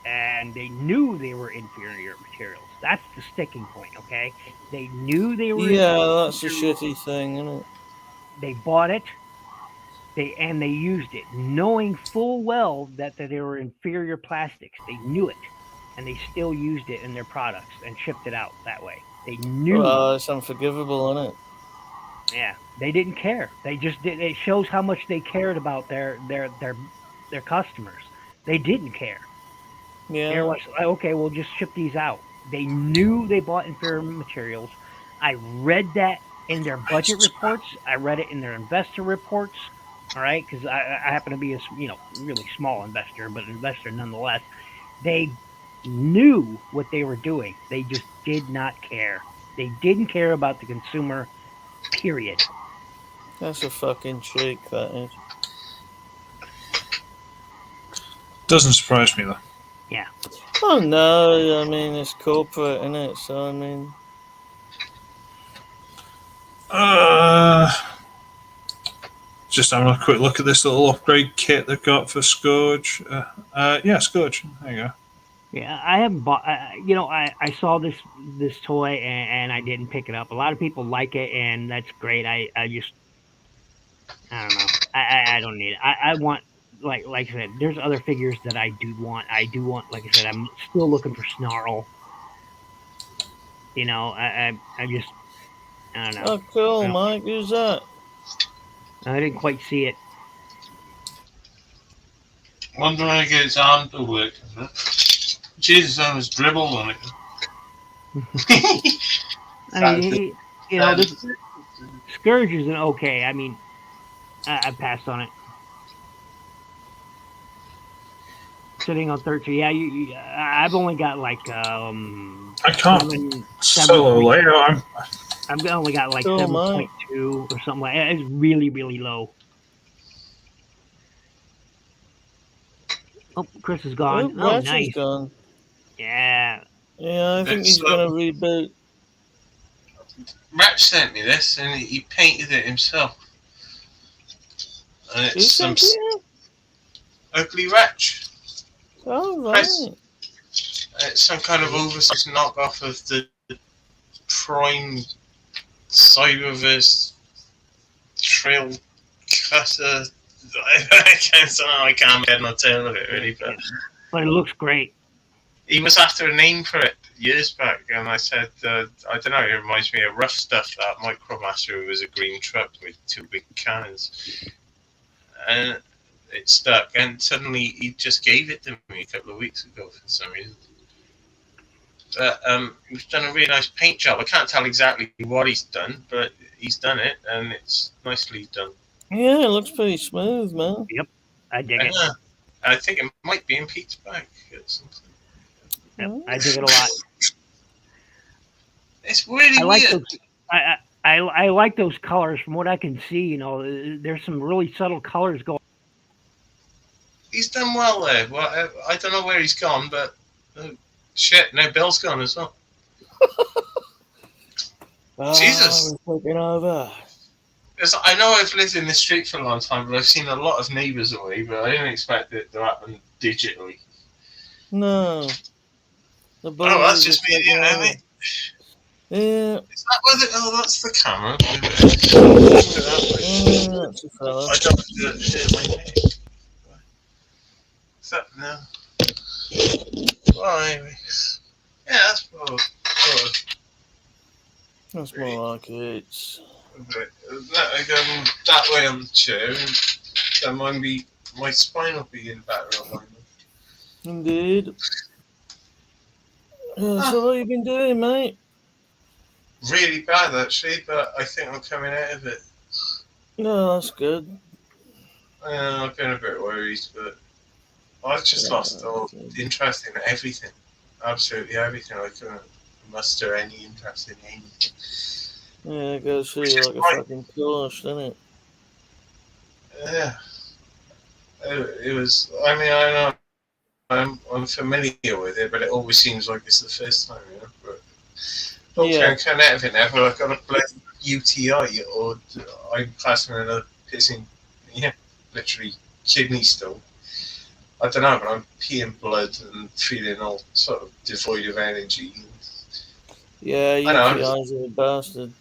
and they knew they were inferior materials. That's the sticking point, okay? They knew they were. Yeah, that's a shitty thing, isn't it? They bought it. They used it, knowing full well that they were inferior plastics. They knew it, and they still used it in their products and shipped it out that way. They knew. Well, it's unforgivable, isn't it? Yeah, they didn't care. They just did. It shows how much they cared about their customers. They didn't care. They Yeah. were like, okay, we'll just ship these out. They knew they bought inferior materials. I read that in their budget reports. I read it in their investor reports. All right, because I happen to be a really small investor, but an investor nonetheless. They knew what they were doing. They just did not care. They didn't care about the consumer. Period. That's a fucking cheek, that is. Doesn't surprise me though. Oh no, I mean, it's corporate, isn't it? So, I mean... Just having a quick look at this little upgrade kit they've got for Scourge. Yeah, Scourge. There you go. Yeah, I haven't bought. I saw this toy and I didn't pick it up. A lot of people like it, and that's great. I don't know. I don't need it. I want like I said. There's other figures that I do want. Like I said, I'm still looking for Snarl. I just I don't know. Oh, cool, Yeah. Mike. Who's that? I didn't quite see it. Wonder when I get his arm to work. Jesus, I was dribbled on it. I mean, this Scourge is an okay. I mean, I passed on it. Sitting on 13. Yeah, I've only got like I can't seven solo point- layout. I've only got like Oh, 7.2 or something like that. It's really, really low. Oh, Chris is gone. Oh, Ratchet's nice. gone. Yeah. Yeah, I think he's going to reboot. Ratch sent me this, and he painted it himself. And Who it's some sent it? ugly Ratch. Oh, right. It's some kind of oversized knockoff of the Prime Cyberverse Trail Cutter. I can't get no tail of it really, But it looks great. he was after a name for it years back, and I said, I don't know, it reminds me of Rough Stuff, that Micromaster was a green truck with two big cannons. And it stuck, and suddenly he just gave it to me a couple of weeks ago for some reason. But he's done a really nice paint job. I can't tell exactly what he's done, but he's done it, and it's nicely done. Yeah, it looks pretty smooth, man. I dig it. I think it might be in Pete's bag or something. Yep, I dig it a lot. It's really I like weird. those. I like those colors. From what I can see, there's some really subtle colors going. He's done well there. Well, I don't know where he's gone, but shit, now Bill's gone as well. Jesus. We're taking over. I know I've lived in the street for a long time, but I've seen a lot of neighbours away, but I didn't expect it to happen digitally. No. The Oh, that's bullies just are me and you, taking isn't over. it? Yeah, Is that where oh, that's the camera. that's a fella. I don't do it my name. Is that no? Well, anyway. Yeah, that's probably. That's more like it. I go that way on the chair, and that might be my spine will be in better alignment. Indeed. So what have you been doing, mate? Really bad actually, but I think I'm coming out of it. No, that's good. I've been a bit worried, but I've just lost all interest in everything. Absolutely everything. I couldn't muster any interest in anything. Yeah, it goes through Which you is like a fine. fucking course, doesn't it? Yeah. It was. I mean, I know I'm familiar with it, but it always seems like it's the first time, you know. But hopefully I'm coming out of it now. But I've got a bloody UTI, or I'm classing it as a pissing, literally kidney stone. I don't know, but I'm peeing blood and feeling all sort of devoid of energy. Yeah, you I know. guys are a bastard.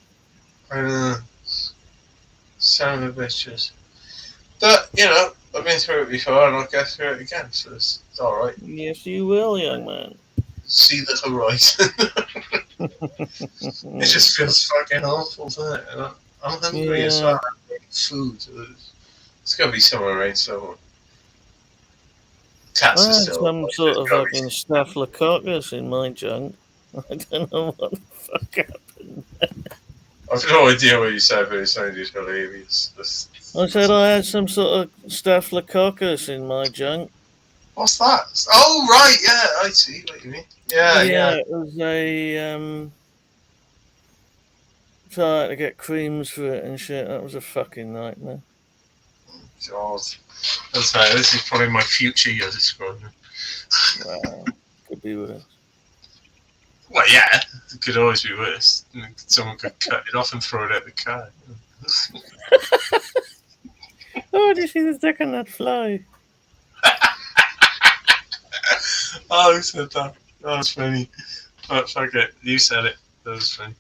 Son of a bitches. But, I've been through it before and I'll go through it again, so it's alright. Yes, you will, young man. See the horizon. It just feels fucking awful, doesn't it? And I'm hungry as well. I need food. It's got to be somewhere around somewhere. Cats I are had still. some sort of fucking staphylococcus in my junk. I don't know what the fuck happened. I've no idea what you said, but it sounded hilarious. I said I had some sort of staphylococcus in my junk. What's that? Oh, right, yeah, I see what you mean. Yeah. It was a so I had to get creams for it and shit. That was a fucking nightmare. God. That's right, this is probably my future you're describing. Wow, could be worse. Well, yeah, it could always be worse. Someone could cut it off and throw it at the car. Oh, did you see the stick on that fly? Oh, who said that? That was funny. Oh, fuck it. You said it. That was funny.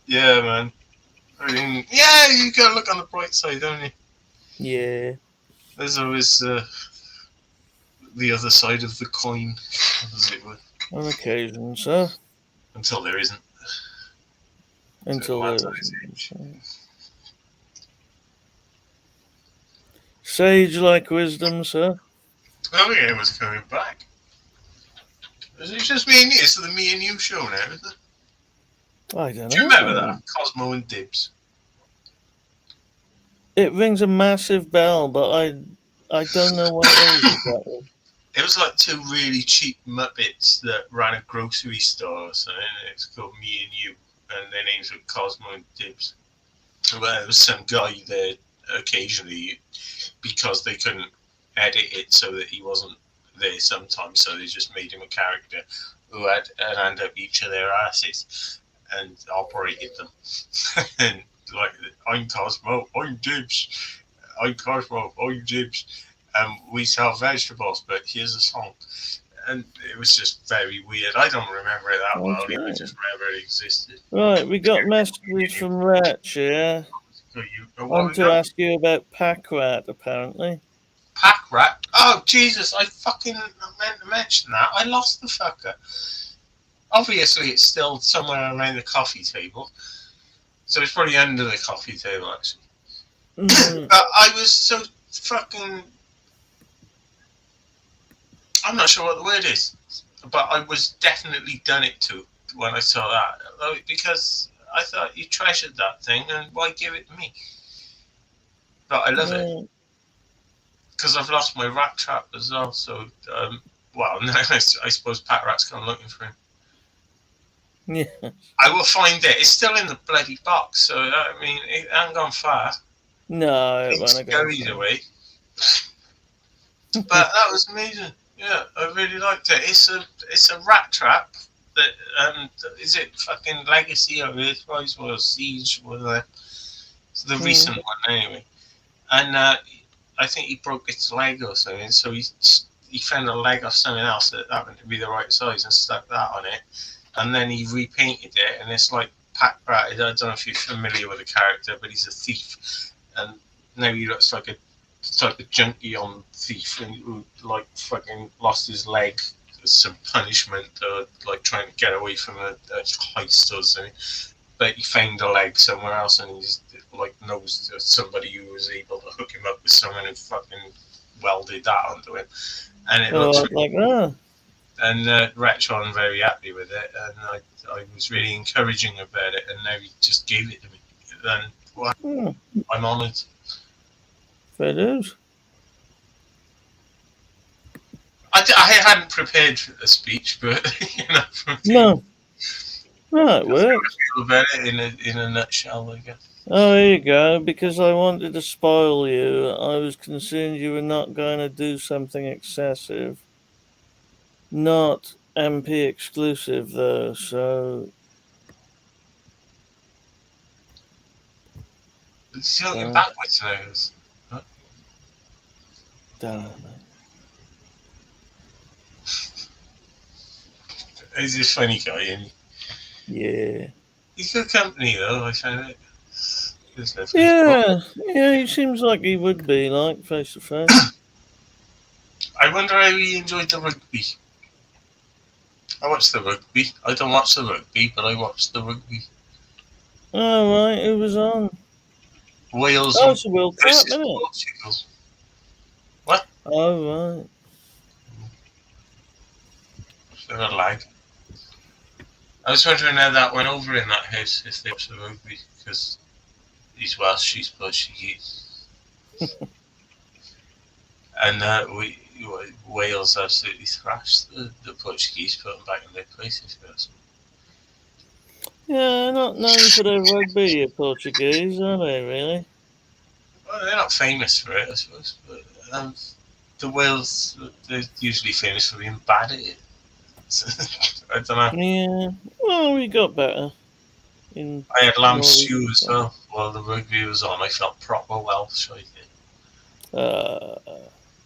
Yeah, man. I mean, yeah, you gotta look on the bright side, don't you? Yeah. There's always the other side of the coin, as it were. On occasion, sir. Until there isn't. Until Mad there Times isn't. Sage like wisdom, sir. Oh yeah, it was coming back. Is it just me and you? It's the me and you show now, isn't it? I don't Do you know. remember that? Cosmo and Dibs. It rings a massive bell, but I don't know what it is exactly. It was like two really cheap Muppets that ran a grocery store or something. It's called Me and You, and their names were Cosmo and Dibs. Well, there was some guy there occasionally because they couldn't edit it so that he wasn't there sometimes, so they just made him a character who had an hand up each of their asses and operated them. And like, I'm Cosmo, I'm Dibs. I'm Cosmo, I'm Dibs. We sell vegetables, but here's a song. And it was just very weird. I don't remember it that well. I just remember it existed. Right, we got messages from Ratch here. So I want to ask you about Pack Rat, apparently. Pack Rat? Oh, Jesus, I fucking meant to mention that. I lost the fucker. Obviously, it's still somewhere around the coffee table. So it's probably under the coffee table, actually. Mm. But I was so fucking... I'm not sure what the word is. But I was definitely done it to when I saw that. Because I thought you treasured that thing, and why give it to me? But I love it. Because I've lost my rat trap as well, so well, and then I suppose Pack Rat's come looking for him. Yeah. I will find it. It's still in the bloody box, so I mean, it hasn't gone far. No, it It's won't go scurried away. But that was amazing. Yeah, I really liked it. It's a rat trap that is it fucking Legacy or Earthrise or Siege or the recent one anyway, and I think he broke its leg or something, so he found a leg of something else that happened to be the right size and stuck that on it, and then he repainted it, and it's like Pack Rat. I don't know if you're familiar with the character, but he's a thief, and now he looks like a type of junkie on thief, and who like fucking lost his leg as some punishment, like trying to get away from a heist or something. But he found a leg somewhere else, and he's like knows somebody who was able to hook him up with someone who fucking welded that onto him, and it looks like that. And Retron very happy with it, and I was really encouraging about it, and now he just gave it to me. And well, I'm honoured. Fair dues. I hadn't prepared a speech, but No, it works. About it in a nutshell, I guess. Oh, there you go. Because I wanted to spoil you, I was concerned you were not going to do something excessive. Not MP exclusive, though, so... It's going backwards now. Don't know. He's a funny guy, isn't he? Yeah. He's good company, though, I found it. Yeah, he seems like he would be, like, face to face. I wonder how he enjoyed the rugby. I watched the rugby. I don't watch the rugby, but I watched the rugby. Oh, right, it was on. Wales it's a World Cup, isn't it? Portugal. What? Oh, right. Bit of a lag. I was wondering how that went over in that house if they watched the rugby, because he's Welsh, she's Portuguese. And Wales absolutely thrashed the Portuguese, put them back in their places. Yeah, not known for their rugby, Portuguese, are they, really? Well, they're not famous for it, I suppose. But the Wales, they're usually famous for being bad at it. I don't know. Yeah, well, we got better. I had lamb stew as well while the rugby was on. I felt proper Welsh, I did. But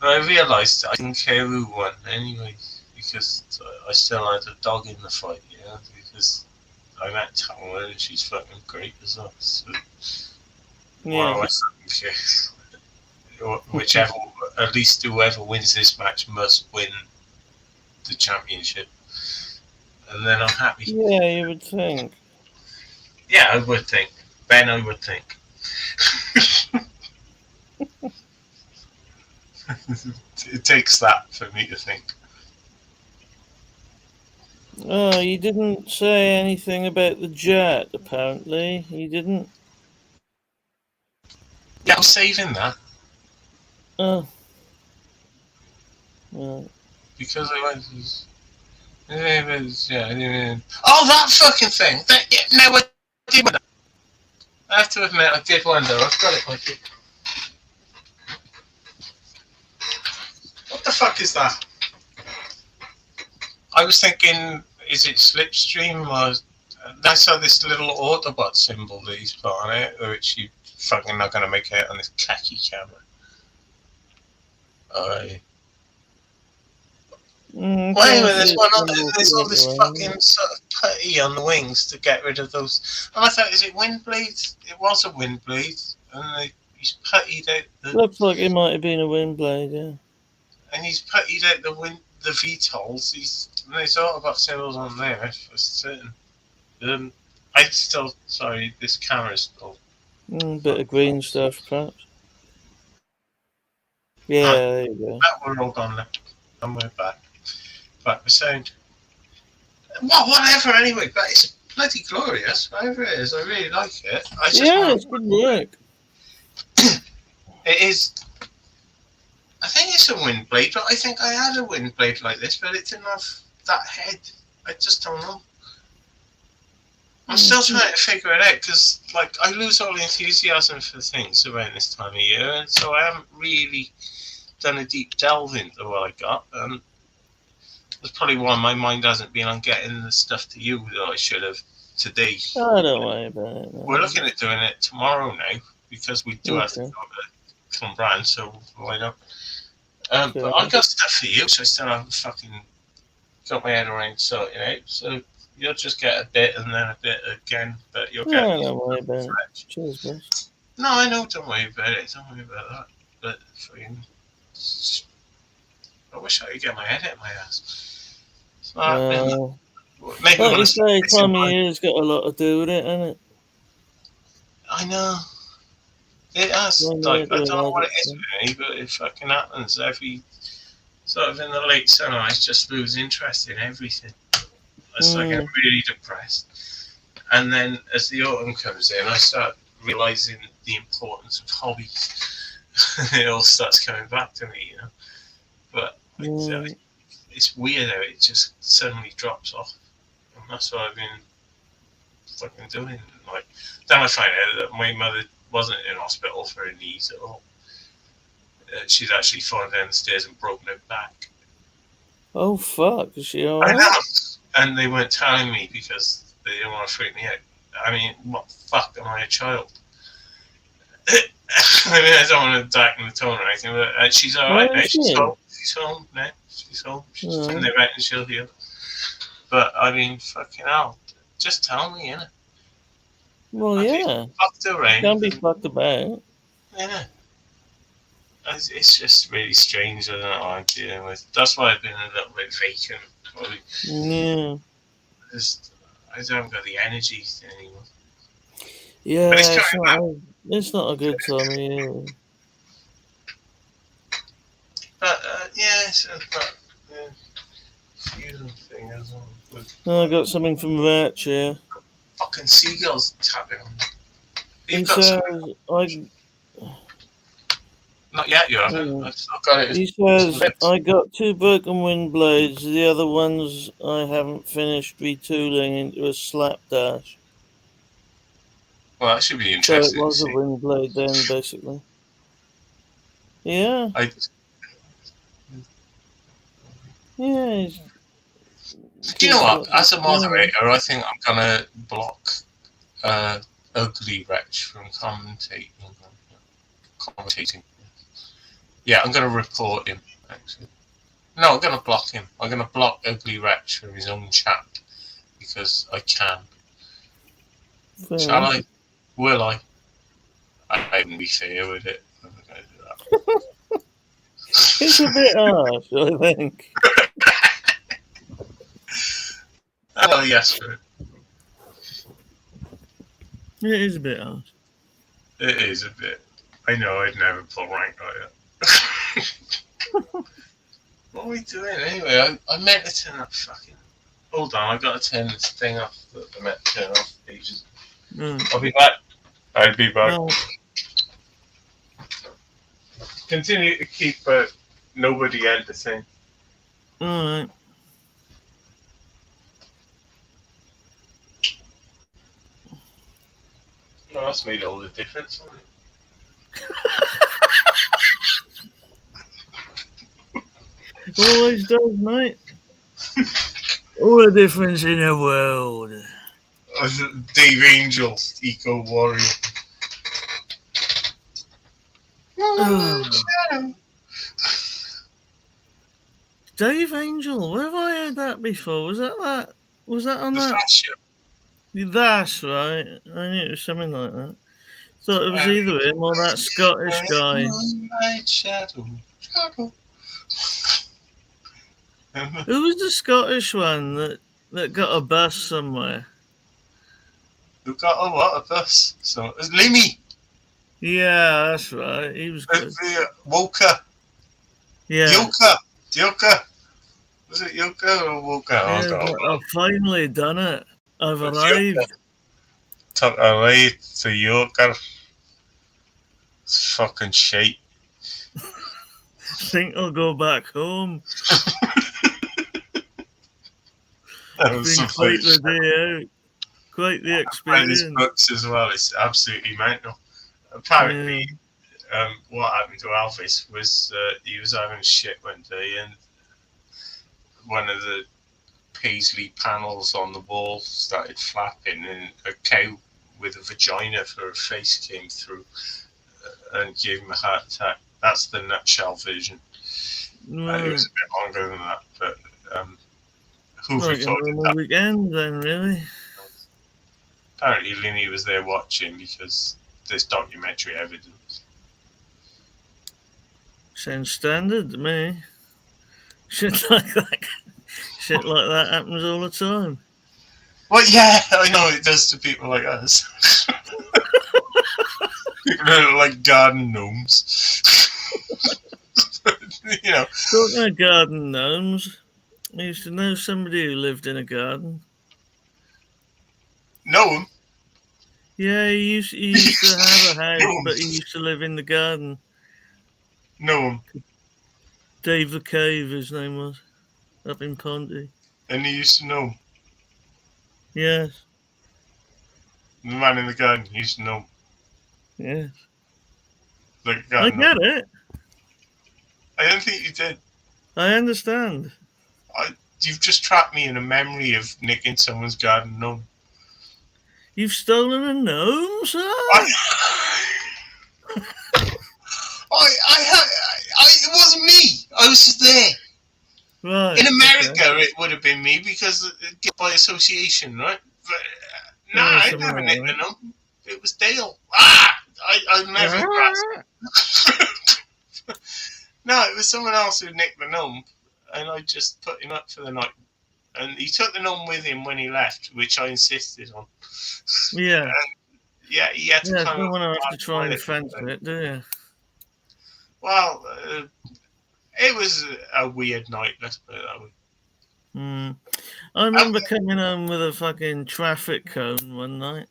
I realised I didn't care who won anyway, because I still had a dog in the fight, because I met Tamara and she's fucking great as well. So, well, I don't care. Whichever, at least whoever wins this match must win the championship. And then I'm happy. Yeah, you would think. Yeah, I would think. Ben, I would think. It takes that for me to think. Oh, you didn't say anything about the jet, apparently. You didn't? Yeah, I'm saving that Oh. Well, because I went. Yeah. Oh, that fucking thing! No, I did wonder. I have to admit, I did wonder. I've got it, Mikey. What the fuck is that? I was thinking, is it Slipstream or? I saw this little Autobot symbol that he's put on it, which you fucking not gonna make out on this khaki camera. Alright. Wait a minute, there's all this fucking sort of putty on the wings to get rid of those. And I thought, is it wind blades? It was a wind blade, and he's puttied out the. Looks like it might have been a wind blade, yeah. And he's puttied out the VTOLs. There's Autobot symbols on there for certain. Sorry, this camera's still. Bit of green stuff, perhaps. Yeah, there you go. We're all gone now. And we're back. Back with sound. Well, whatever anyway, but it's bloody glorious, whatever it is. I really like it. It's good work. It is. I think it's a wind blade, but I think I had a wind blade like this, but it didn't have that head. I just don't know. I'm still trying to figure it out because, like, I lose all enthusiasm for things around this time of year, and so I haven't really done a deep delve into what I got. That's probably why my mind hasn't been on getting the stuff to you that I should have today. Oh, don't worry about it. No. We're looking at doing it tomorrow now because we do have to go to Clonbrand, so why not? But I've got stuff for you, so I still haven't fucking got my head around sorting out. So you'll just get a bit and then a bit again, but you'll get. No, don't worry about it. Cheers, boss. No, I know. Don't worry about it. Don't worry about that. But fucking, I wish I could get my head out of my ass. Maybe like you say, time of year's got a lot to do with it, hasn't it? I know. It has. Like, I don't know what it is with me, but it fucking happens. Every sort of in the late summer, I just lose interest in everything. It's like I'm really depressed. And then as the autumn comes in, I start realizing the importance of hobbies. It all starts coming back to me, you know. But it's weird how it just suddenly drops off. And that's what I've been fucking doing. Like, then I find out that my mother wasn't in hospital for her knees at all. She'd actually fallen down the stairs and broken her back. Oh, fuck. Is she alright? I know. And they weren't telling me because they didn't want to freak me out. I mean, what the fuck am I, a child? I mean, I don't want to darken the tone or anything, but she's alright now. She's home. She's home now. She's home. She's in there right and she'll heal. But, I mean, fucking hell. Just tell me, innit? Well, yeah. Fucked around. Can't be fucked about. Yeah. It's just really strange. I don't know what I'm dealing with. That's why I've been a little bit vacant. Probably. Yeah. I don't got the energy anymore. Yeah, but it's not a good time of year. But, it's fusion thing as well. I got something from Ratch here. Fucking seagulls tapping on me. He says, Not yet, you haven't. I've got it. He says, I got 2 broken wind blades. The other ones I haven't finished retooling into a slapdash. Well, that should be interesting. So it was a wind blade then, basically. Yeah. Yeah. Do you know what? As a moderator, I think I'm going to block Ugly Wretch from commentating. Yeah, I'm going to report him, actually. No, I'm going to block him. I'm going to block Ugly Wretch from his own chat because I can. Shall I? Will I? I wouldn't be fair with it. I'm not going to do that. It's a bit harsh, I think. Oh, yes, sir. It is a bit harsh. It is a bit. I know I'd never pull rank like that. What are we doing anyway? I meant to turn that fucking. Hold on, I gotta turn this thing off that I meant to turn off ages. I'll be back. I'll be back. No. Continue to keep nobody entertained. All right. No, that's made all the difference. Always does, mate. All the difference in the world. Dave Angel, Eco Warrior. Dave Angel, where have I heard that before? Was that on The that? Fat Show. That's right. I knew it was something like that. Thought it was either him or that Scottish guy. Moonlight shadow. Who was the Scottish one that got a bus somewhere? Who got a what? A bus? So it was Limmy. Yeah, that's right. He was good. Woka. Yeah. Yoka. Was it Yoka or Woka? I've finally done it. I've arrived. Took away to Yoka. It's fucking shite. Think I'll go back home. That Been quite the day out. Quite the And his experience. books as well. It's absolutely mental. Apparently, what happened to Alvis was he was having shit one day, and one of the paisley panels on the wall started flapping, and a cow with a vagina for a face came through and gave him a heart attack. That's the nutshell version. It was a bit longer than that, but who Like a thought normal that? weekend then, really. Apparently, Linny was there watching because there's documentary evidence. Sounds standard to me. Shit like that happens all the time. Well, yeah, I know it does to people like us. People that are like garden gnomes. You know. Talking of garden gnomes, I used to know somebody who lived in a garden. Know him? Yeah, he used to have a house, but he used to live in the garden. Know him. Dave the Cave, his name was, up in Ponty. And he used to know him. Yes, The man in the garden used to know him. yes. Like a I garden get gnome. it. I don't think you did. I understand. You've just trapped me in a memory of nicking someone's garden gnome. You've stolen a gnome, sir? It wasn't me. I was just there. Right. In America, okay. it would have been me because by association, right? But no, Yeah, I something never like nicked that. the gnome. It was Dale. I never grasped. No, it was someone else who nicked the gnome, and I just put him up for the night. And he took the gnome with him when he left, which I insisted on. Yeah. Yeah, he had to Yeah, come don't want to have to up try and with fence it, do you? Well, it was a weird night, let's put it that way. Hmm. I remember coming home with a fucking traffic cone one night.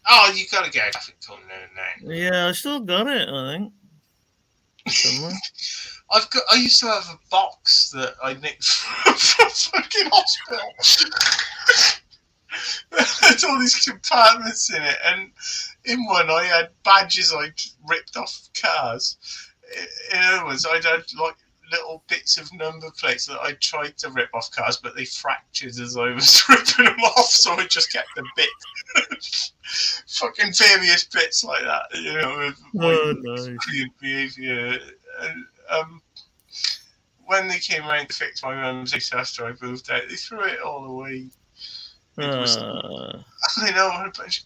Oh, you gotta get a traffic cone now and then. Yeah, I still got it, I think. Somewhere. I used to have a box that I nicked from a fucking hospital. There's all these compartments in it, and in one I had badges I'd ripped off cars. In other words, I'd had like little bits of number plates that I tried to rip off cars, but they fractured as I was ripping them off, so I just kept the bit. Fucking various bits like that, you know, with nice. brilliant behaviour. And, when they came around to fix my mum's house after I moved out, they threw it all away. I know, what a bunch of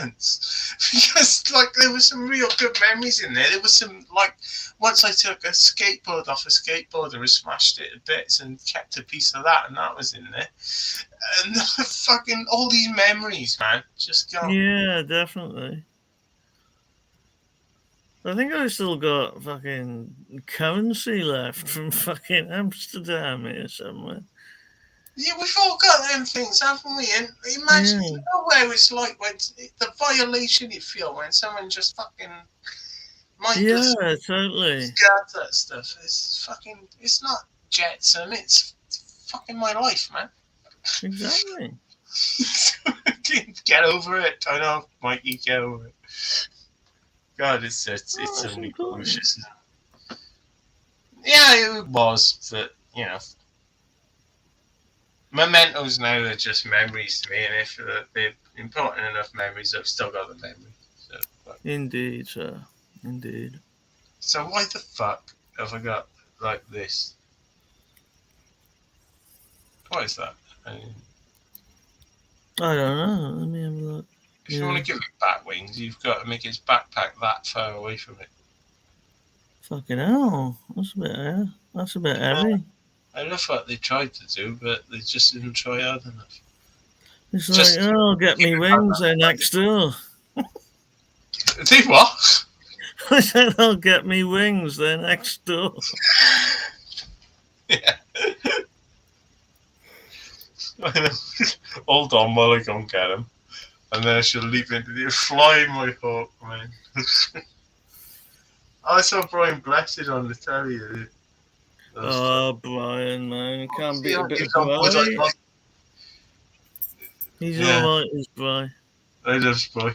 cunts. Because, like, there was some real good memories in there. There was some, like, once I took a skateboard off a skateboarder and smashed it to bits and kept a piece of that, and that was in there. And fucking all these memories, man, just gone. Yeah, definitely. I think I still got fucking currency left from fucking Amsterdam here somewhere. Yeah, we've all got them things, haven't we? And imagine, Yeah. you know what it's like when the violation you feel when someone just fucking mindless Yeah, totally. scared that stuff. It's fucking, it's not Jetson, it's fucking my life, man. Exactly. Get over it. I know, Mikey, get over it. God, it's that's only important. bullshit. Yeah, it was, but you know, mementos now are just memories to me, and if they're important enough memories, I've still got the memory. Indeed, sir. Indeed. So why the fuck have I got like this? What is that? I don't know. Let me have a look. If you want to give it bat wings, you've got to make its backpack that far away from it. Fucking hell. That's a bit heavy. I love what they tried to do, but they just didn't try hard enough. It's Just- like, oh, get me wings there next door. They what? I said, I'll get me wings there next door. Yeah. I know. Hold on while I go and get him. And then I shall leap into the fly my hawk, man. I saw Brian Blessed on the telly. Oh, Brian, man. Can't be a bit He's on Buzz bright. Lightyear. He's Yeah. all right, he's bright. I love Brian.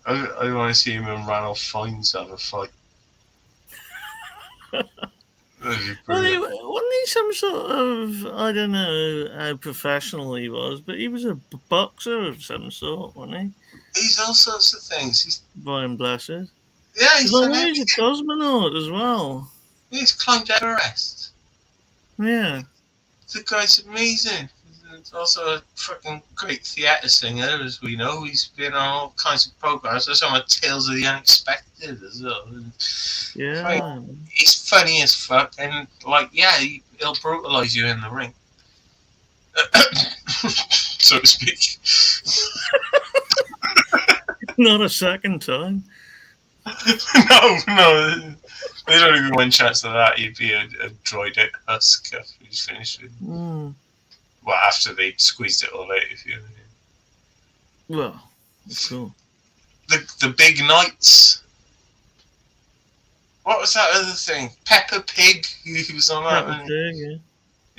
I want to see him and Ranulph Fiennes have a fight. That'd be brilliant. Wasn't he some sort of, I don't know how professional he was, but he was a boxer of some sort, wasn't he? He's all sorts of things. He's Brian Blessed. yeah, he's Well, done he's a everything. cosmonaut as well. He's climbed Everest. Yeah. The guy's amazing. He's also a freaking great theatre singer, as we know. He's been on all kinds of programs. There's some Tales of the Unexpected as well. And Yeah. he's funny as fuck, and like, yeah, he'll brutalize you in the ring, so to speak. Not a second time. No, there's only been one chance of that. He'd be a droid husk after he's finished it. Mm. Well, after they squeezed it all out, if you. Well, cool. The Big Knights. What was that other thing? Peppa Pig. He was on that. That was big, yeah.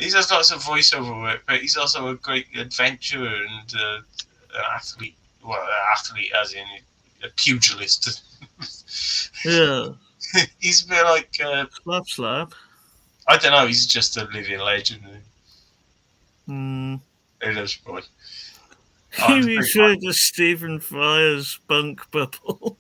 He does lots of voiceover work, but he's also a great adventurer and an athlete. Well, an athlete as in a pugilist. Yeah. He's a bit like, Slap. I don't know, he's just a living legend. Hmm. He loves boy. He referred to Stephen Fry as Spunk Bubble.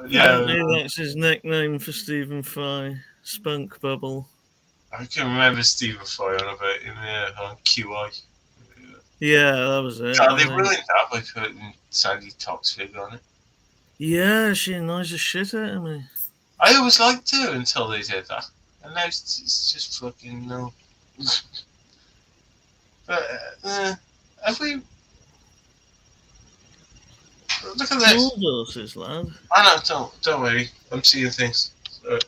Yeah, Apparently that's his nickname for Stephen Fry. Spunk Bubble. I can remember Stephen Fry on about him on QI. Yeah, that was it. God, they I think. ruined that by putting Sandy Toxvig on it. Yeah, she annoys the shit out of me. I always liked her until they did that. And now it's just fucking no. But, have we... Look at this. Bulldozers, lad. I know, don't worry. I'm seeing things. So,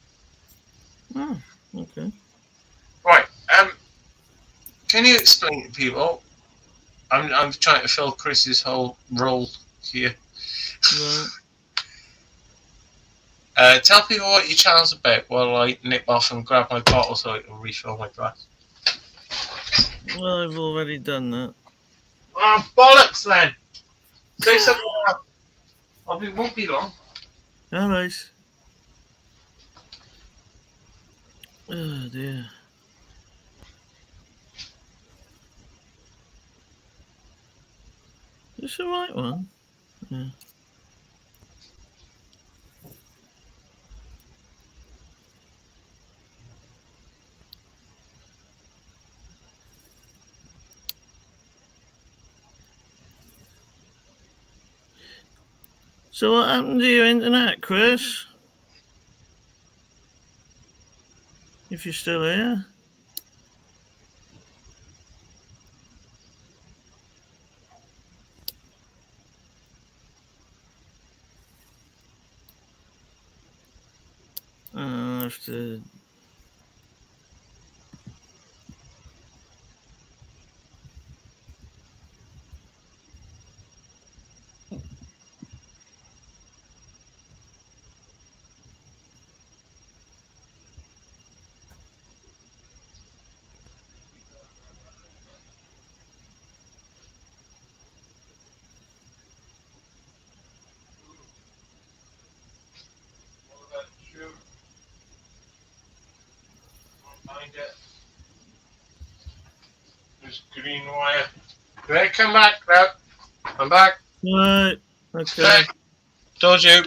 Oh, okay. right, can you explain to people... I'm trying to fill Chris's whole role here. Right. Tell people what your channel's about while I nip off and grab my bottle so I can refill my glass. Well, I've already done that. Oh, bollocks then! Say something else. Won't be long. All right. Oh, dear. Is this the right one? Yeah. So what happened to your internet, Chris? If you're still here? have to. Find it. There's green wire. Right, come back, Rob. I'm back. Right. Okay. Hey, told you.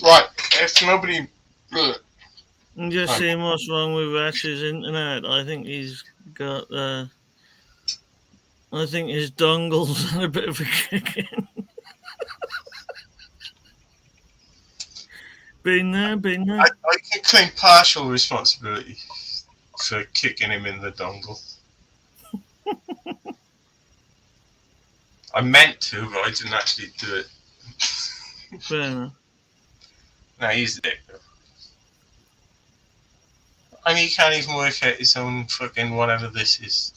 Right, if nobody. I'm just Right. seeing what's wrong with Ratch's internet. I think he's got. I think his dongle's had a bit of a kick in. Been there. I can claim partial responsibility for kicking him in the dongle. I meant to, but I didn't actually do it. Fair enough. No, he's a dick, though. I mean, he can't even work out his own fucking whatever this is.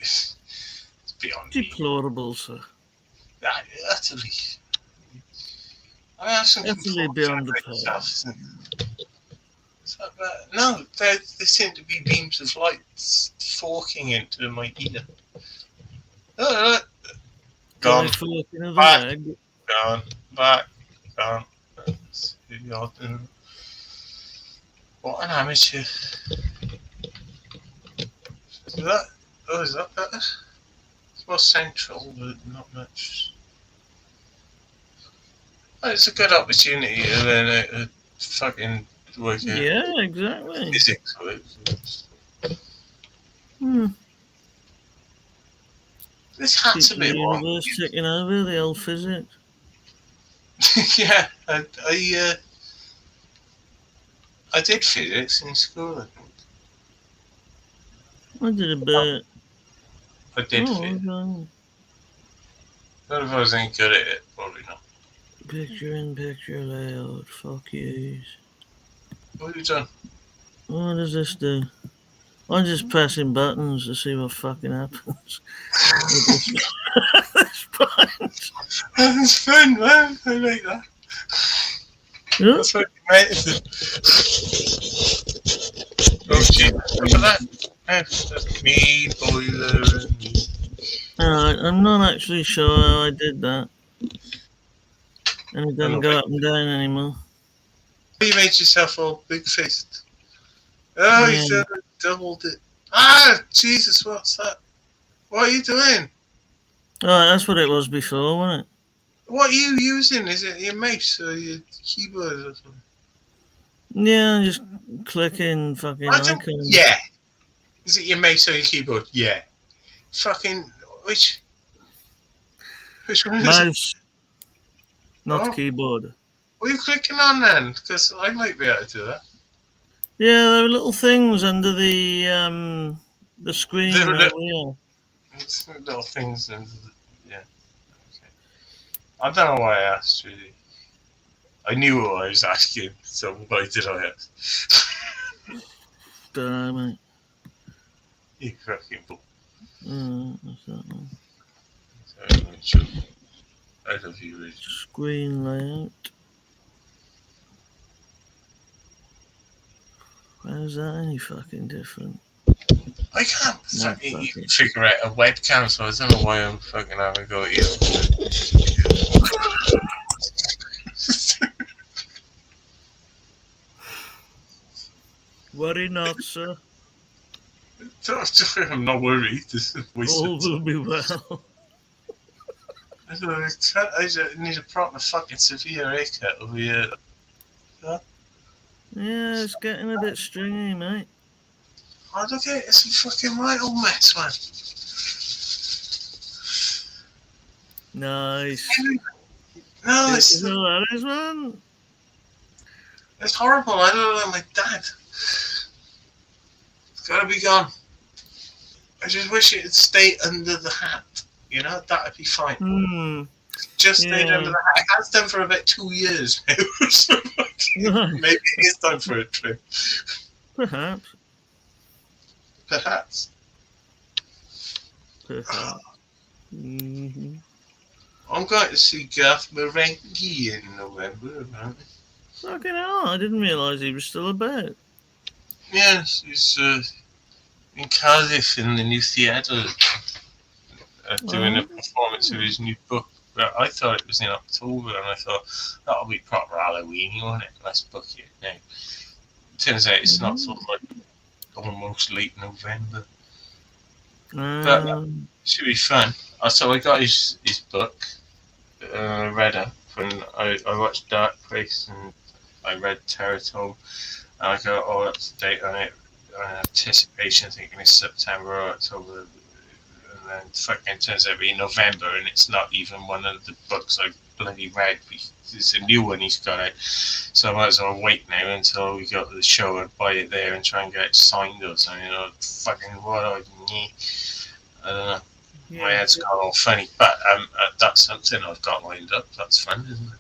It's beyond me. Deplorable, sir. Utterly. I mean, I have some Utterly complaints beyond the about pale. myself, isn't it? No, there seem to be beams of light forking into my ear. Gone, Guy forking of the Back. leg. gone, back, gone. That's who you're doing. What an amateur. Is that? Oh, is that better? It's more central, but not much. Well, it's a good opportunity to learn how to fucking work out Yeah, exactly. physics with it. Hmm. This hat's Keep a the bit wrong. universe ticking over, the old physics. Yeah, I did physics in school, I think. I did a bit. I did Oh, physics. okay. Not if I was any good at it, probably not. Picture in picture layout. Fuck yous. What have you done? What does this do? I'm just pressing buttons to see what fucking happens. At this point. That's fun, man. I like that. Yeah. That's what you meant. Oh, shit. Look at that. That's me, boiler, and me. Alright, I'm not actually sure how I did that. And it doesn't go up and down anymore. You made yourself all big-faced. Oh, Yeah. you doubled it. Ah, Jesus, what's that? What are you doing? Alright, that's what it was before, wasn't it? What are you using? Is it your mouse or your keyboard or something? Yeah, just clicking fucking I don't, icons. yeah. Is it your mouse or your keyboard? Yeah. Fucking, which one is it? Mouse, not Oh. keyboard. What are you clicking on then? Because I might be able to do that. Yeah, there were little things under the screen. There were over little- It's little things and yeah. Okay. I don't know why I asked really. I knew what I was asking, so why did I ask? here. Don't know, mate. You fucking bull. What's that one? Sorry, I love you, Rich. Screen layout. How's that any fucking different? I can't No, fucking fuck even it. figure out a webcam, so I don't know why I'm fucking having a go at you. Worry not, sir. I'm not worried. This is All wasted. will be well. I need a proper fucking severe haircut over here. Yeah, it's getting a bit stringy, mate. Oh, look at it, it's a fucking right old mess, man. Nice. No, Is that is, man? it's horrible. I don't look like my dad. It's gotta be gone. I just wish it'd stay under the hat. You know, that'd be fine. Just stayed Yeah. under the hat. It has done for about 2 years now. So maybe it is time for a trim. Perhaps. Perhaps. Mm-hmm. I'm going to see Garth Marenghi in November, apparently. Fucking hell, I didn't realise he was still about. Yes, he's in Cardiff in the new theatre doing a performance of his new book. But I thought it was in October, and I thought that'll be proper Halloween, won't it? Let's book it now. Turns out it's not till like almost late November. But it should be fun. So I got his book, read it. When I watched Dark Place and I read Terror Tome, and I got all up to date on it. Anticipation, thinking it's September or October, and then fucking turns out to be November, and it's not even one of the books I bloody read. It's a new one he's got out, so I might as well wait now until we go to the show and buy it there and try and get it signed or something. You know, fucking what I don't know. Yeah. My head's gone all funny, but that's something I've got lined up. That's fun, isn't it?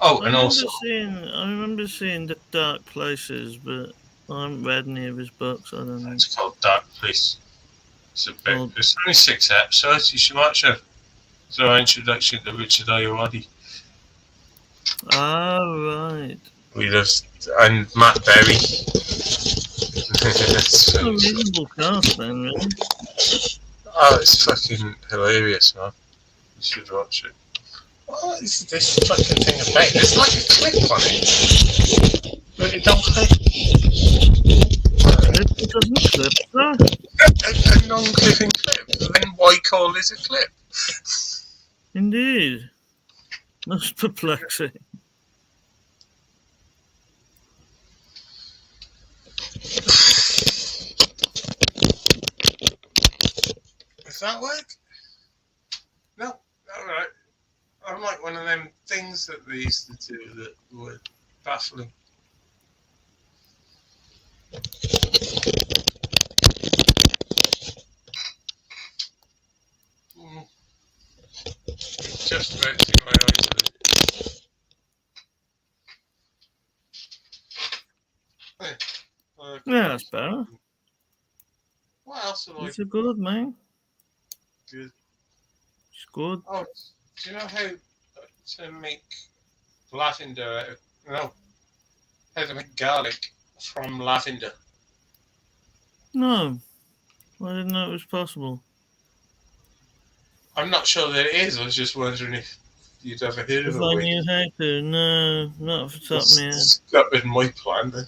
Oh, and also I remember seeing the Dark Places, but I haven't read any of his books. I don't know. it's called Dark Place. It's it's only 6 episodes. You should watch it. It's our introduction to Richard Ayoade. Ah, right. And Matt Berry. It's a reasonable cast then, really. Oh, it's fucking hilarious, man. You should watch it. What is this fucking thing about? There's like a clip on it. But it don't clip. It doesn't clip, though. A non-clipping clip. Then why call this a clip? Indeed. That's perplexing. Does that work? No. Alright. I'm like one of them things that they used to do that were baffling. Just about to my eyes. Yeah, that's better. What else have I It's a good, man. good? It's good. Oh, do you know how to make lavender? No, how to make garlic from lavender? No, I didn't know it was possible. I'm not sure that it is. I was just wondering if you'd ever heard of If a I way. knew how to, no, not off the top of my head. It's got been my plan then.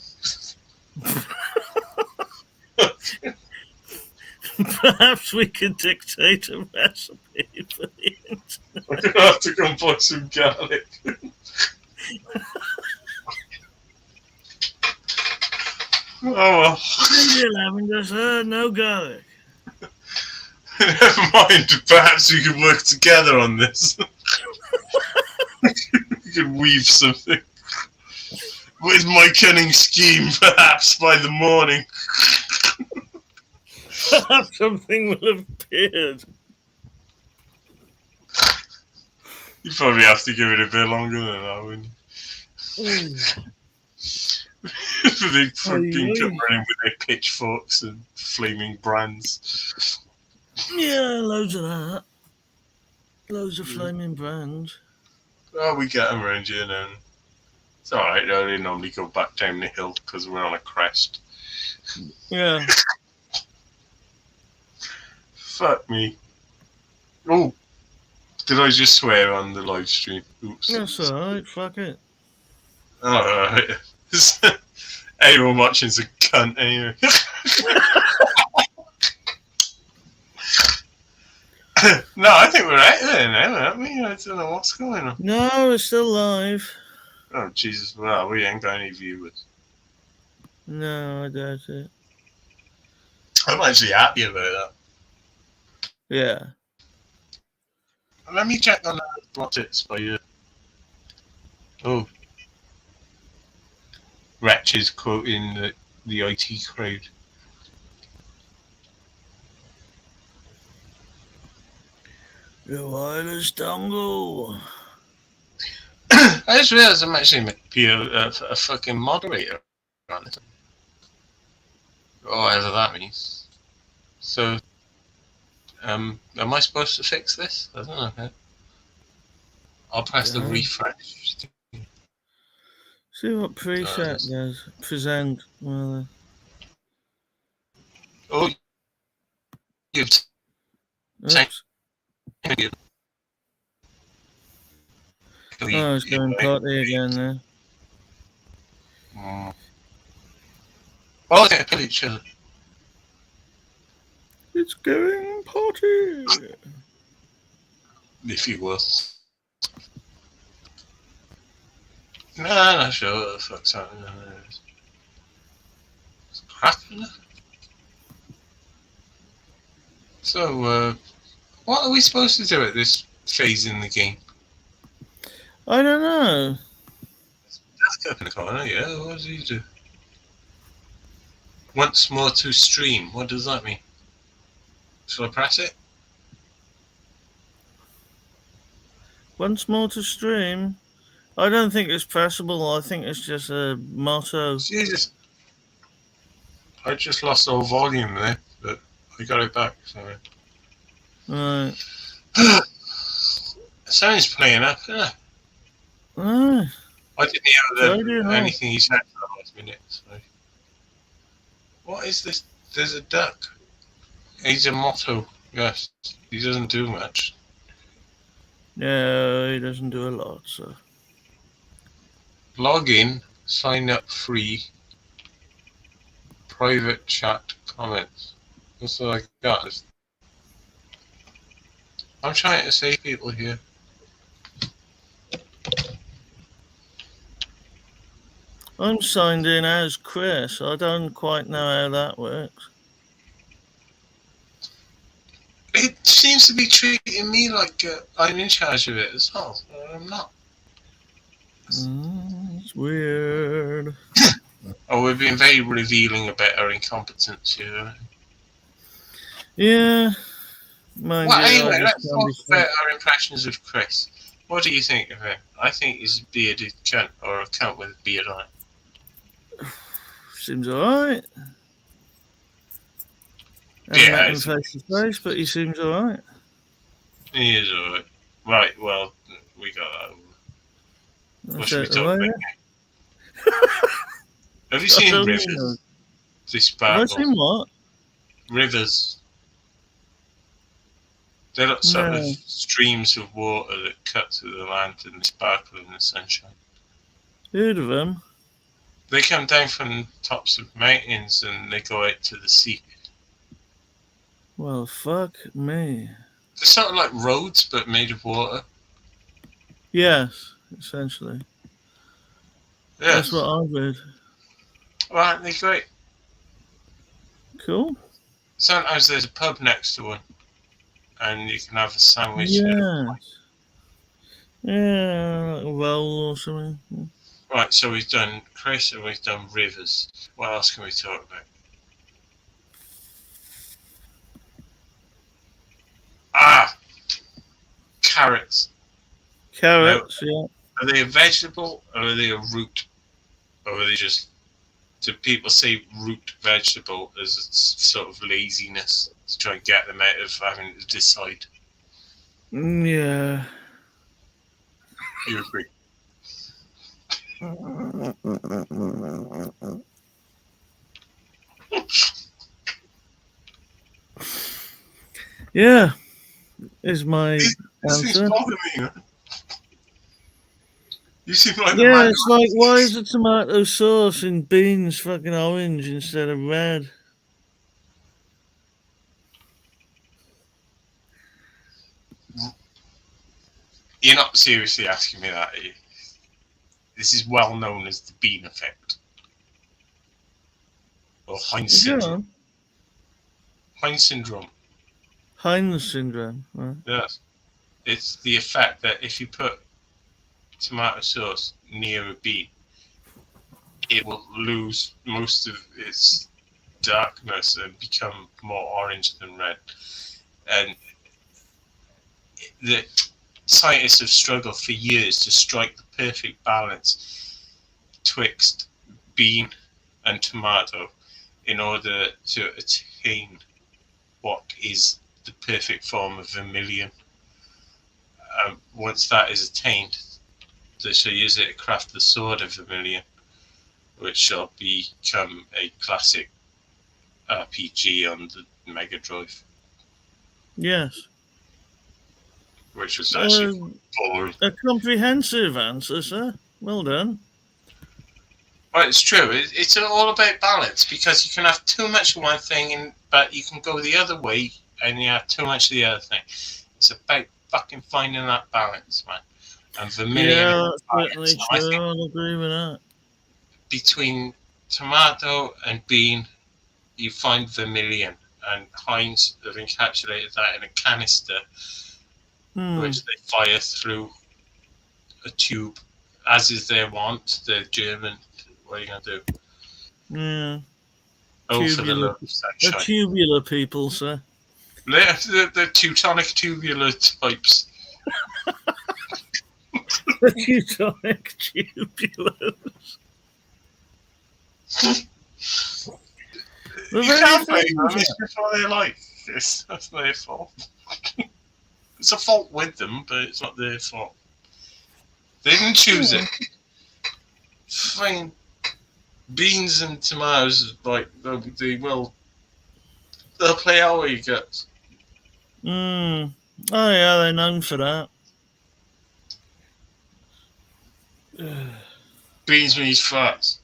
Perhaps we could dictate a recipe for the internet. I'm gonna have to go and buy some garlic. Oh well. Plenty of lavender, sir, no garlic. Never mind. Perhaps we could work together on this. We could weave something. With my cunning scheme, perhaps by the morning. Perhaps something will have appeared. You probably have to give it a bit longer than that, wouldn't you? They fucking come running with their pitchforks and flaming brands. Yeah, loads of that. Loads of flaming brands. Oh, we get them around here now. It's alright, though. They normally go back down the hill because we're on a crest. Yeah. Fuck me. Oh, did I just swear on the live stream? Oops. That's alright, fuck it. Alright. Anyone watching's a cunt anyway. No, I think we're out there now, aren't we? I don't know what's going on. No, we're still live. Oh, Jesus. Well, we ain't got any viewers. No, I doubt it. I'm actually happy about that. Yeah. Let me check on what it's by you. Oh. Wretches quoting the IT crowd. The wireless dongle. I just realised I'm actually meant to be a fucking moderator on it. Or whatever that means. So, am I supposed to fix this? I don't know. I'll press the Yeah. refresh. See what preset does. Present. Well, Oh, you've oops. Oh, it's going potty again now. Oh, they kill each other. It's going potty. If you will. No, not sure what the fuck's happening. It's crap, isn't it? So, what are we supposed to do at this phase in the game? I don't know. That's up in the corner, yeah. What does he do? Once more to stream. What does that mean? Shall I press it? Once more to stream. I don't think it's pressable. I think it's just a motto. Jesus. I just lost all volume there, but I got it back. Sorry. Right. Sound's playing up, isn't it? Oh, I didn't So hear do you. anything he said for the last minute. So. What is this? There's a duck. He's a motto. Yes. He doesn't do much. no, he doesn't do a lot, so. Log in, sign up free, private chat comments. That's what I got. I'm trying to save people here. I'm signed in as Chris. I don't quite know how that works. It seems to be treating me like I'm in charge of it as well. I'm not. It's weird. Oh, we've been very revealing about our incompetence here. Yeah. Mind Well, you, anyway, I let's just talk can't be about our impressions of Chris. What do you think of him? I think he's a bearded cunt, or a cunt with a beard on it. Seems alright. I Yeah, haven't met him it's- face to face, but he seems alright. He is alright. Right, well, we got that over. What That's should we it, talk right? about? Have you I seen don't Rivers? know. This Have I sparkle. seen what? Rivers. They're like sort No. of streams of water that cut through the land and sparkle in the sunshine. Heard of him? They come down from tops of mountains and they go out to the sea. Well, fuck me. They're sort of like roads, but made of water. Yes, essentially. Yeah. That's what I've read. Right, they're great. Cool. Sometimes there's a pub next to one, and you can have a sandwich. Yes. Yeah, like a roll or something. Right, so we've done Chris and we've done Rivers. What else can we talk about? Ah! Carrots. Carrots, yeah. Are they a vegetable or are they a root? Or are they just... Do people say root vegetable as a sort of laziness to try and get them out of having to decide? Yeah. You agree? Yeah, is my This thing's answer. bothering me. You seem like the Yeah, man. it's like, why is the tomato sauce in beans fucking orange instead of red? You're not seriously asking me that, are you? This is well known as the Bean effect. Or Heinz syndrome. Heinz syndrome. Heinz syndrome, right? Yes. It's the effect that if you put tomato sauce near a bean, it will lose most of its darkness and become more orange than red. And the scientists have struggled for years to strike the perfect balance twixt bean and tomato in order to attain what is the perfect form of vermilion. Once that is attained, they shall use it to craft the sword of vermilion, which shall become a classic RPG on the Mega Drive, Yes. which was actually boring. A comprehensive answer, sir. Well done. Well, it's true. It's all about balance, because you can have too much of one thing, but you can go the other way and you have too much of the other thing. It's about fucking finding that balance, man. And vermilion. Yeah, that's certainly I true. think I'll agree with that. between tomato and bean, you find vermilion, and Heinz have encapsulated that in a canister, which they fire through a tube, as is their wont. They're German. What are you going to do? Yeah. Oh, for the Tubular. love of The sunshine. tubular people, sir. The Teutonic tubular types. The Teutonic tubulars. You can't blame them. It's just what they like. That's their fault. It's a fault with them, but it's not their fault. They didn't choose it. Fine. Beans and tomatoes, like, they'll play out with your guts. Oh, yeah, they're known for that. Beans means farts.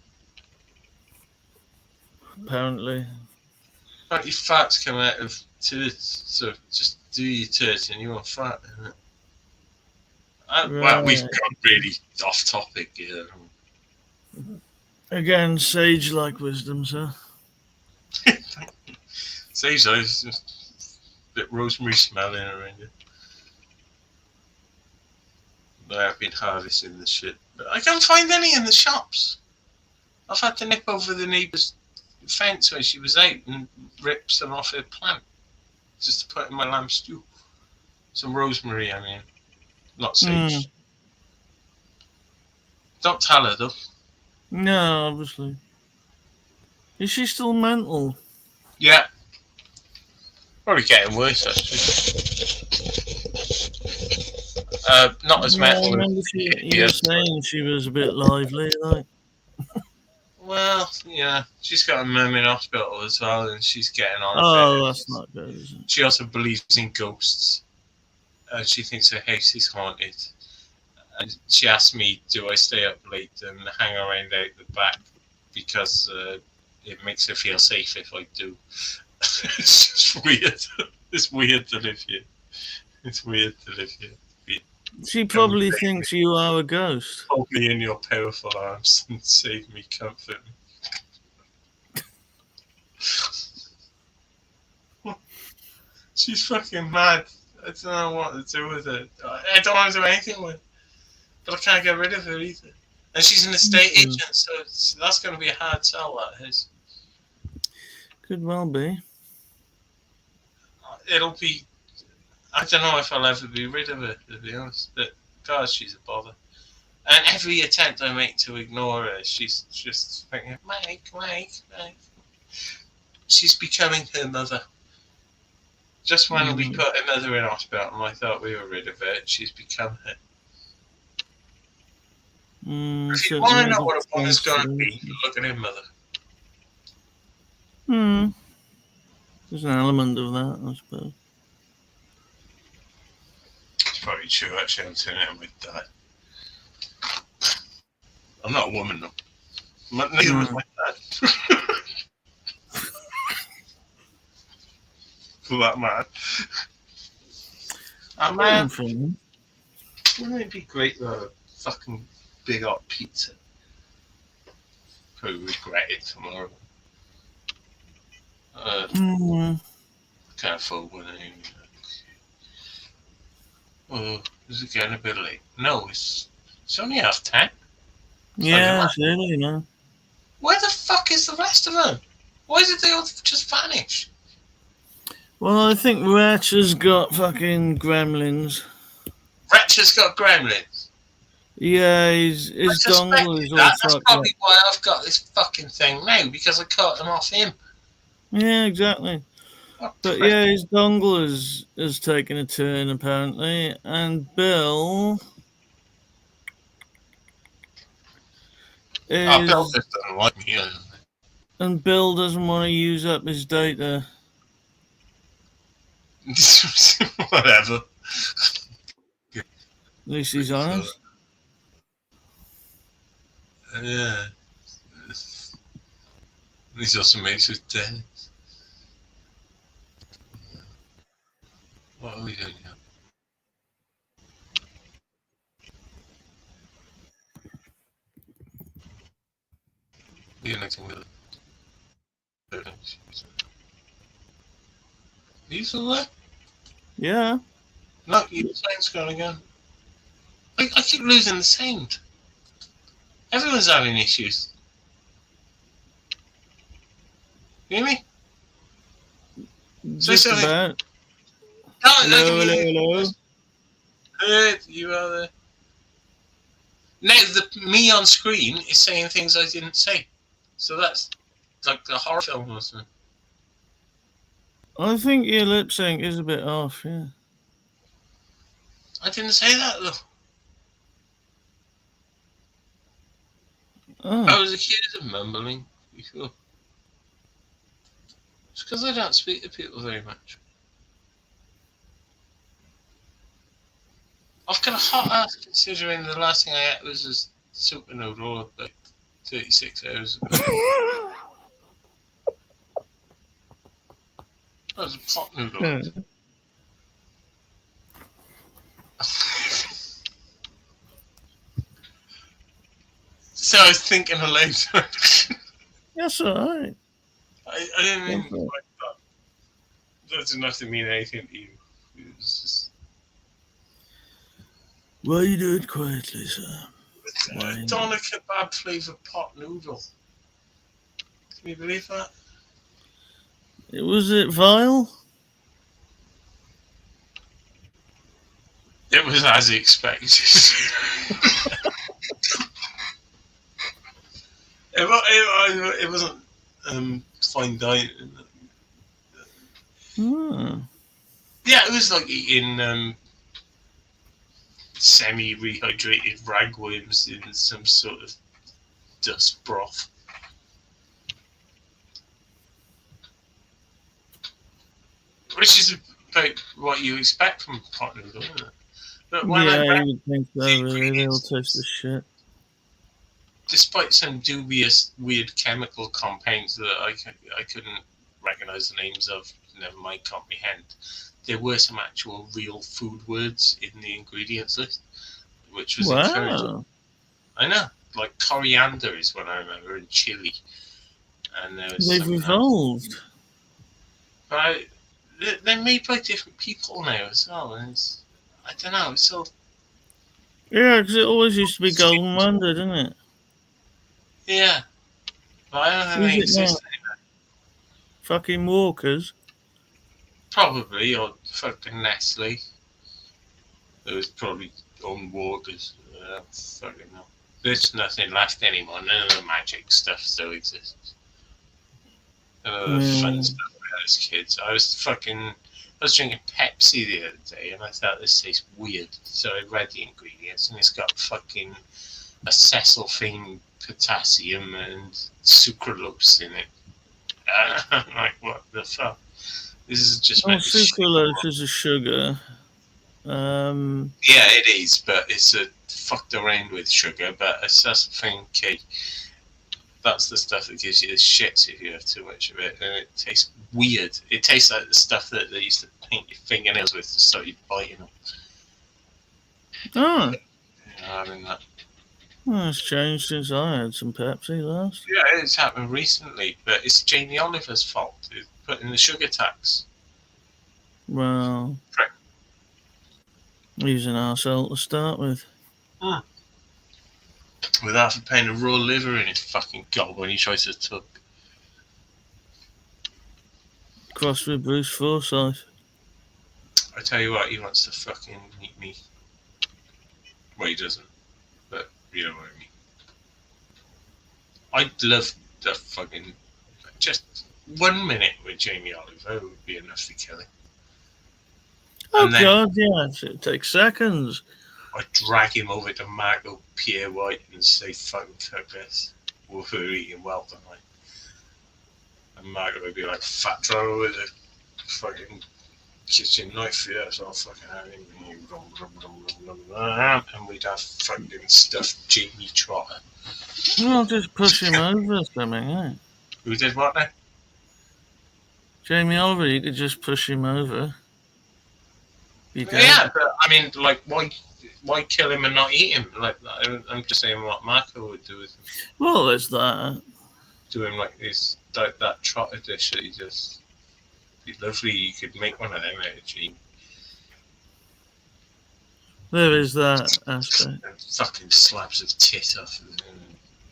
Apparently. Apparently farts come out of turds, so just do your turds and you won't fart. Isn't it? Well, we've gone really off topic here. Again, sage-like wisdom, sir. Sage though, it's just a bit rosemary smelling around you. I've been harvesting this shit, but I can't find any in the shops. I've had to nip over the neighbour's fence when she was out and rip some off her plant just to put in my lamb stew. Some rosemary, I mean, not sage. Don't tell her though. No, obviously. Is she still mental? Yeah. Probably getting worse actually. Not as Yeah, I mental. remember you were saying she was a bit lively, like. Well, yeah, she's got a mum in hospital as well, and she's getting on. Oh, that's not good, is it? She also believes in ghosts, and she thinks her house is haunted. And she asked me, "Do I stay up late and hang around out the back because it makes her feel safe if I do?" It's just weird. It's weird to live here. It's weird to live here. She probably thinks you are a ghost. Hold me in your powerful arms and save me, comfort me. She's fucking mad. I don't know what to do with her. I don't want to do anything with her. But I can't get rid of her either. And she's an estate agent, so that's going to be a hard sell, that is. Could well be. It'll be... I don't know if I'll ever be rid of her, to be honest. But God, she's a bother. And every attempt I make to ignore her, she's just thinking, Mike. She's becoming her mother. Just when we put her mother in hospital and I thought we were rid of her, she's become her. If you want to know what a woman's going to be, look at her mother. There's an element of that, I suppose. It's probably true, actually. I'm turning it with that. I'm not a woman, though. Neither was my dad. For that matter. Man, wouldn't it be great to have a fucking big hot pizza? Probably regret it tomorrow. I can't afford one anyway. Oh, is it getting a bit late? No, it's only 10:30. Yeah, it's early, man. Where the fuck is the rest of them? Why did they all just vanish? Well, I think Ratch has got fucking gremlins. Ratchet's got gremlins. Yeah, I his dongle suspected is all that. That's fucked up. probably why I've got this fucking thing now, because I cut them off him. Yeah, exactly. Oh, But prick. yeah, his dongle has taken a turn apparently, and Bill Oh, Bill is just doesn't like me. and Bill doesn't want to use up his data. Whatever. At least he's honest. Yeah. He's also mates with Dennis. What are we doing now? You're connecting with it. Are you still there? Yeah. No, your sound's gone again. I keep losing the sound. Everyone's having issues. You hear me? Say Just something. about. No, Hello, hello. Hey, you are there. Now, me on screen is saying things I didn't say. So that's like the horror film or something. I think your lip sync is a bit off, yeah. I didn't say that, though. I Oh. was accused of mumbling before. It's because I don't speak to people very much. I've got a hot ass considering the last thing I ate was a super noodle like 36 hours ago. That was a pot noodle. Yeah. So I was thinking aloud. That's alright. I didn't mean like that. That didn't have to mean anything to you. It was just Why you do it quietly, sir? Why? doner kebab flavoured pot noodle. Can you believe that? Was it vile? It was as expected. It wasn't fine dining. Hmm. Yeah, it was like eating semi-rehydrated ragworms in some sort of dust broth. Which is about what you expect from pot noodle, isn't it? But when I Yeah, read you would think so, the really. They all ingredients, taste of shit. despite some dubious, weird chemical compounds that I couldn't recognise the names of, never mind comprehend, there were some actual real food words in the ingredients list, which was encouraging. Wow. I know, like coriander is one I remember, and chili, and there was They've something else. evolved. But they're made by different people now as well, and it's, I don't know, it's all Yeah, because it always used to be Golden Wonder, didn't it? yeah. But I don't think Is they it exist now? anymore. Fucking Walkers. Probably, or fucking Nestle. It was probably own Walkers. Fucking hell. There's nothing left anymore. None of the magic stuff still exists. None of the fun stuff we had as kids. I was drinking Pepsi the other day, and I thought this tastes weird. So I read the ingredients, and it's got fucking acesulfame potassium and sucralose in it. I'm like, what the fuck? This is just Oh, meant to be shit. sucralose is a sugar. Yeah, it is, but it's a fucked around with sugar. But acesulfame K, that's the stuff that gives you the shits if you have too much of it, and it tastes weird. It tastes like the stuff that they used to paint your fingernails with to start you biting them. Oh, I mean that. well, it's changed since I had some Pepsi last. Yeah, it's happened recently, but it's Jamie Oliver's fault. Who put in the sugar tax. Well, Correct. he's an arsehole to start with. With half a pound of raw liver in his fucking gob when he tries to talk. crossed with Bruce Forsyth. I tell you what, he wants to fucking meet me. Well, he doesn't, but you know what I mean. I'd love the fucking just 1 minute with Jamie Oliver would be enough to kill him. Oh, And then- God, yes. It takes seconds. I'd drag him over to Marco Pierre White and say, fucking cook this. We're eating well tonight. And Marco would be like, fat drawer with a fucking kitchen knife, yeah, so I'll fucking have him. And we'd have fucking stuffed Jamie Trotter. Well, just push him over or something, eh? Who did what now? Jamie Oliver, you could just push him over. Be dead. Yeah, but I mean, like, why kill him and not eat him? Like, I'm just saying what Marco would do with him. Well, there's that. Do him like this, like that trotter dish that he just. Be lovely. You could make one of them out of Jamie. There is that aspect. And fucking slabs of tit off and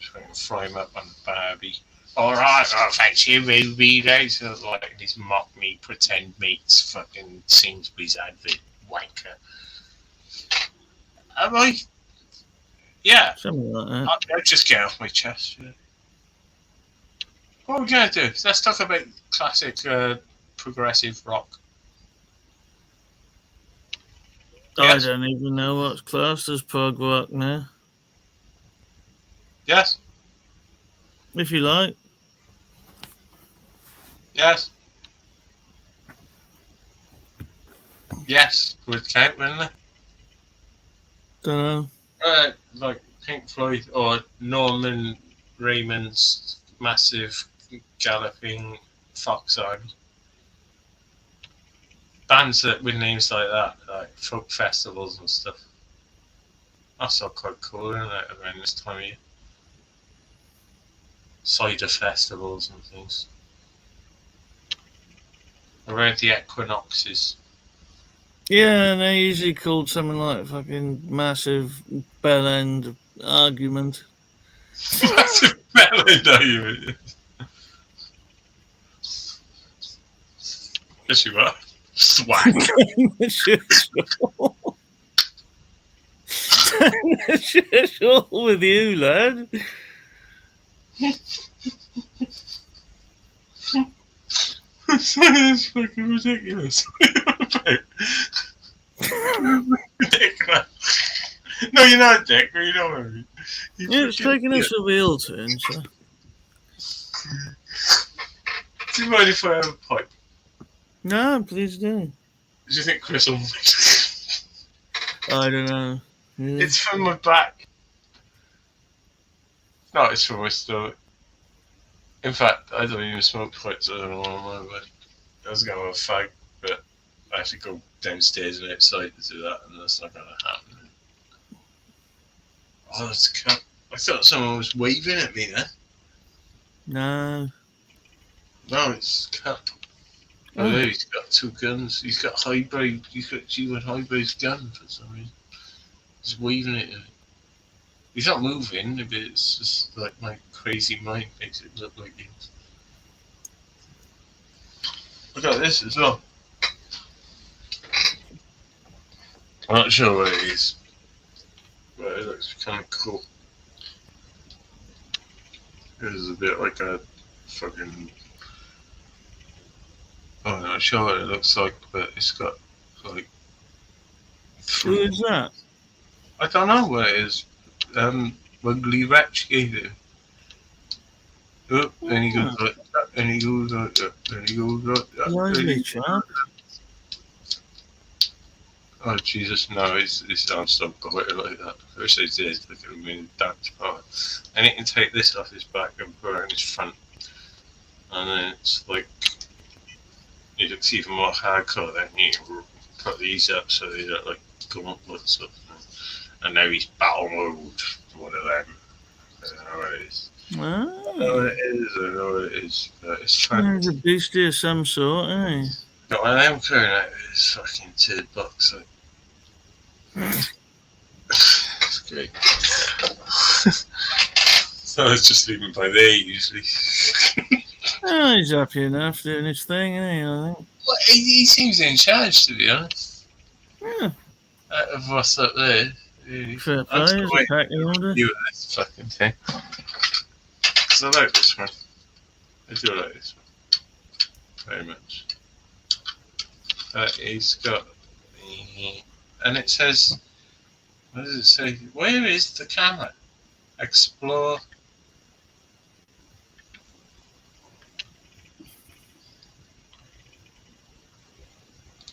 fucking fry him up on Barbie. Alright, I'll fetch you, Ruby. There's like these mock me, pretend meats, fucking Sainsbury's advert wanker. Am I? Yeah, Something like that. I'll just get off my chest. Yeah. What are we going to do? Let's talk about classic progressive rock. Yes. I don't even know what's classed as prog rock now. Yes? If you like. Yes? Yes, would count, wouldn't it? Don't know. Like Pink Floyd or Norman Raymond's massive galloping fox army. Bands that with names like that, like folk festivals and stuff. That's all quite cool, isn't it, around this time of year? Cider festivals and things. Around the equinoxes. Yeah, and they usually called something like fucking massive bell end argument. Massive bellend argument. Yes, you are. Swag. Shit with you, lad. That's fucking ridiculous. Dick, man. No, you're not Dick. You know what I mean. Yeah, it's taking us a real turn, so. Do you mind if I have a pipe? No, please do. Do you think Chris will? I don't know. Yeah. It's from my back. No, it's from my stomach. In fact, I don't even smoke pipes. I don't know why, but I was going to have a fag, but I have to go downstairs and outside to do that, and that's not going to happen. Oh, that's cut. I thought someone was waving at me then. No. No, it's Cup. Oh, there, he's got two guns. He's got Highbury. He's got G1 Highbury's gun for some reason. He's waving it at me. He's not moving, but it's just like my crazy mind makes it look like he is. Look at this as well. I'm not sure what it is, but it looks kind of cool. It is a bit like a fucking. I'm not sure what it looks like, but it's got like. Who is that? I don't know what it is. Ugly Wretch gave it. Oh, and he goes like that, and he goes like that, and he goes like that. Lively chap. Oh Jesus, no, it sounds so got it like that. I wish they did, look at him in dance power. And he can take this off his back and put it on his front. And then it's like, he looks even more hardcore then. You can put these up so they look like gauntlets up. And now he's battle mode, one of them. I don't know what it is. I don't know Oh. what it is, I don't know what it is. But it's fun. There's a beastie of some sort, eh? Got one of them clearing out of his fucking turd box. Like. It's great. So I was just leaving by there usually. Oh, he's happy enough doing his thing, isn't he? I think. Well, he seems in charge, to be honest. Yeah, Of what's up there. fair I'm play. still It's a waiting packing for order. review of this fucking thing. Because I like this one. I do like this one. Very much. He's got the... And it says... What does it say? Where is the camera? Explore...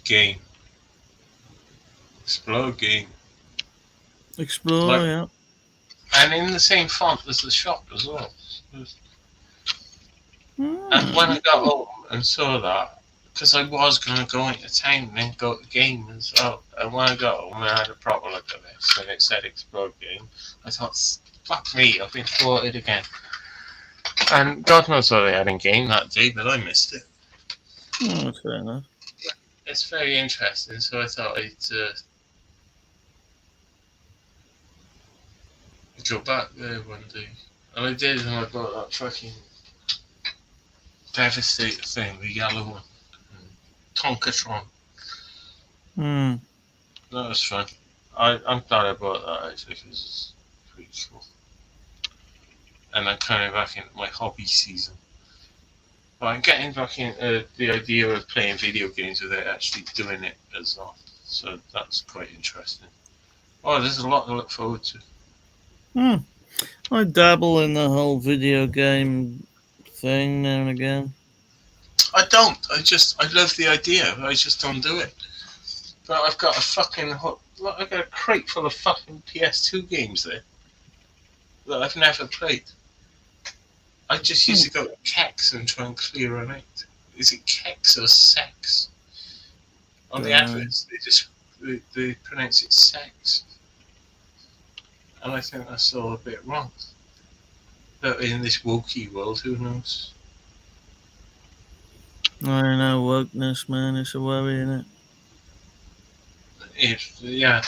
Game. Explore game. Explore, Like- yeah. And in the same font as the shop as well. And when I got home and saw that, because I was going to go into town and then go to game as well, and when I got home I had a proper look at this and it said Explore Game, I thought, fuck me, I've been thwarted again. And God knows what they had in game that day, but I missed it. Oh, that's fair enough. It's very interesting, so I thought I'd go back there one day. And I did, and I bought that fucking Devastator thing, the yellow one. Tonkatron. Hmm. That was fun. I'm glad I bought that actually because it's pretty cool. And I'm kind of back into my hobby season. But I'm getting back into the idea of playing video games without actually doing it as well. So that's quite interesting. Oh, there's a lot to look forward to. Hmm. I dabble in the whole video game thing now and again. I don't. I love the idea. I just don't do it. But I've got a fucking I've got a crate full of fucking PS2 games there that I've never played. I just used to go to Kex and try and clear them out. Is it Kex or Sex? On the Dunno. adverts, they pronounce it Sex, and I think that's all a bit wrong. But in this wokey world, who knows? I don't know, wokeness, man. It's a worry, innit? Yeah,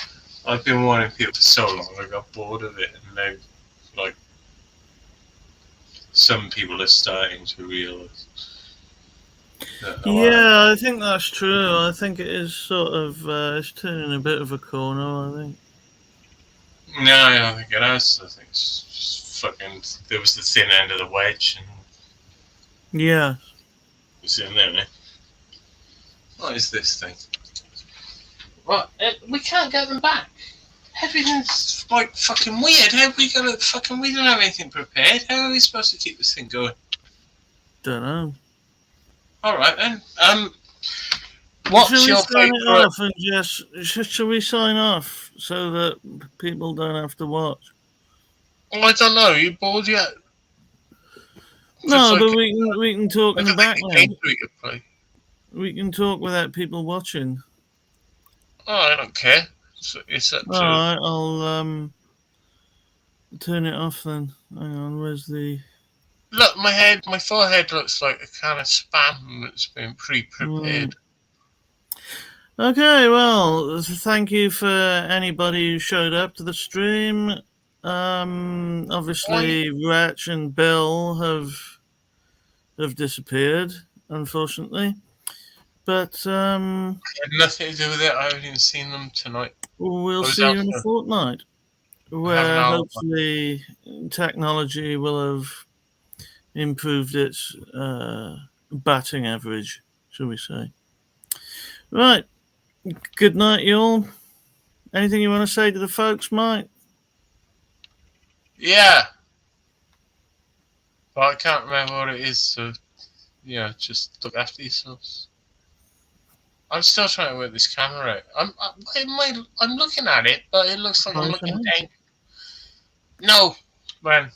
I've been warning people for so long. I got bored of it, and now, like, some people are starting to realise. Yeah, I think that's true. I think it is sort of, it's turning a bit of a corner, I think. No, I don't think it has. I think it's just fucking. There was the thin end of the wedge, and Yeah. it's in there. Eh? What is this thing? What? We can't get them back. Everything's like fucking weird. How we gonna fucking? We don't have anything prepared. How are we supposed to keep this thing going? Don't know. All right then. What's Shall we your sign it favourite? off and shall we sign off so that people don't have to watch? I don't know. You bored yet? No, Just but like- we can talk I in the don't think the background. games we could play. We can talk without people watching. Oh, I don't care. It's up to. All right, I'll turn it off then. Hang on, where's the? Look, my forehead looks like a kind of spam that's been pre-prepared. Okay, well, thank you for anybody who showed up to the stream. Obviously, Ratch and Bill have disappeared, unfortunately. But Had nothing to do with it. I haven't even seen them tonight. we'll was see you in after. a fortnight, an where hour. hopefully technology will have improved its batting average, shall we say. Right. Good night, you all. Anything you want to say to the folks, Mike? Yeah. But I can't remember what it is, so yeah, just look after yourselves. I'm still trying to work this camera out. I'm looking at it, but it looks like I'm Right, looking right. down. No, man.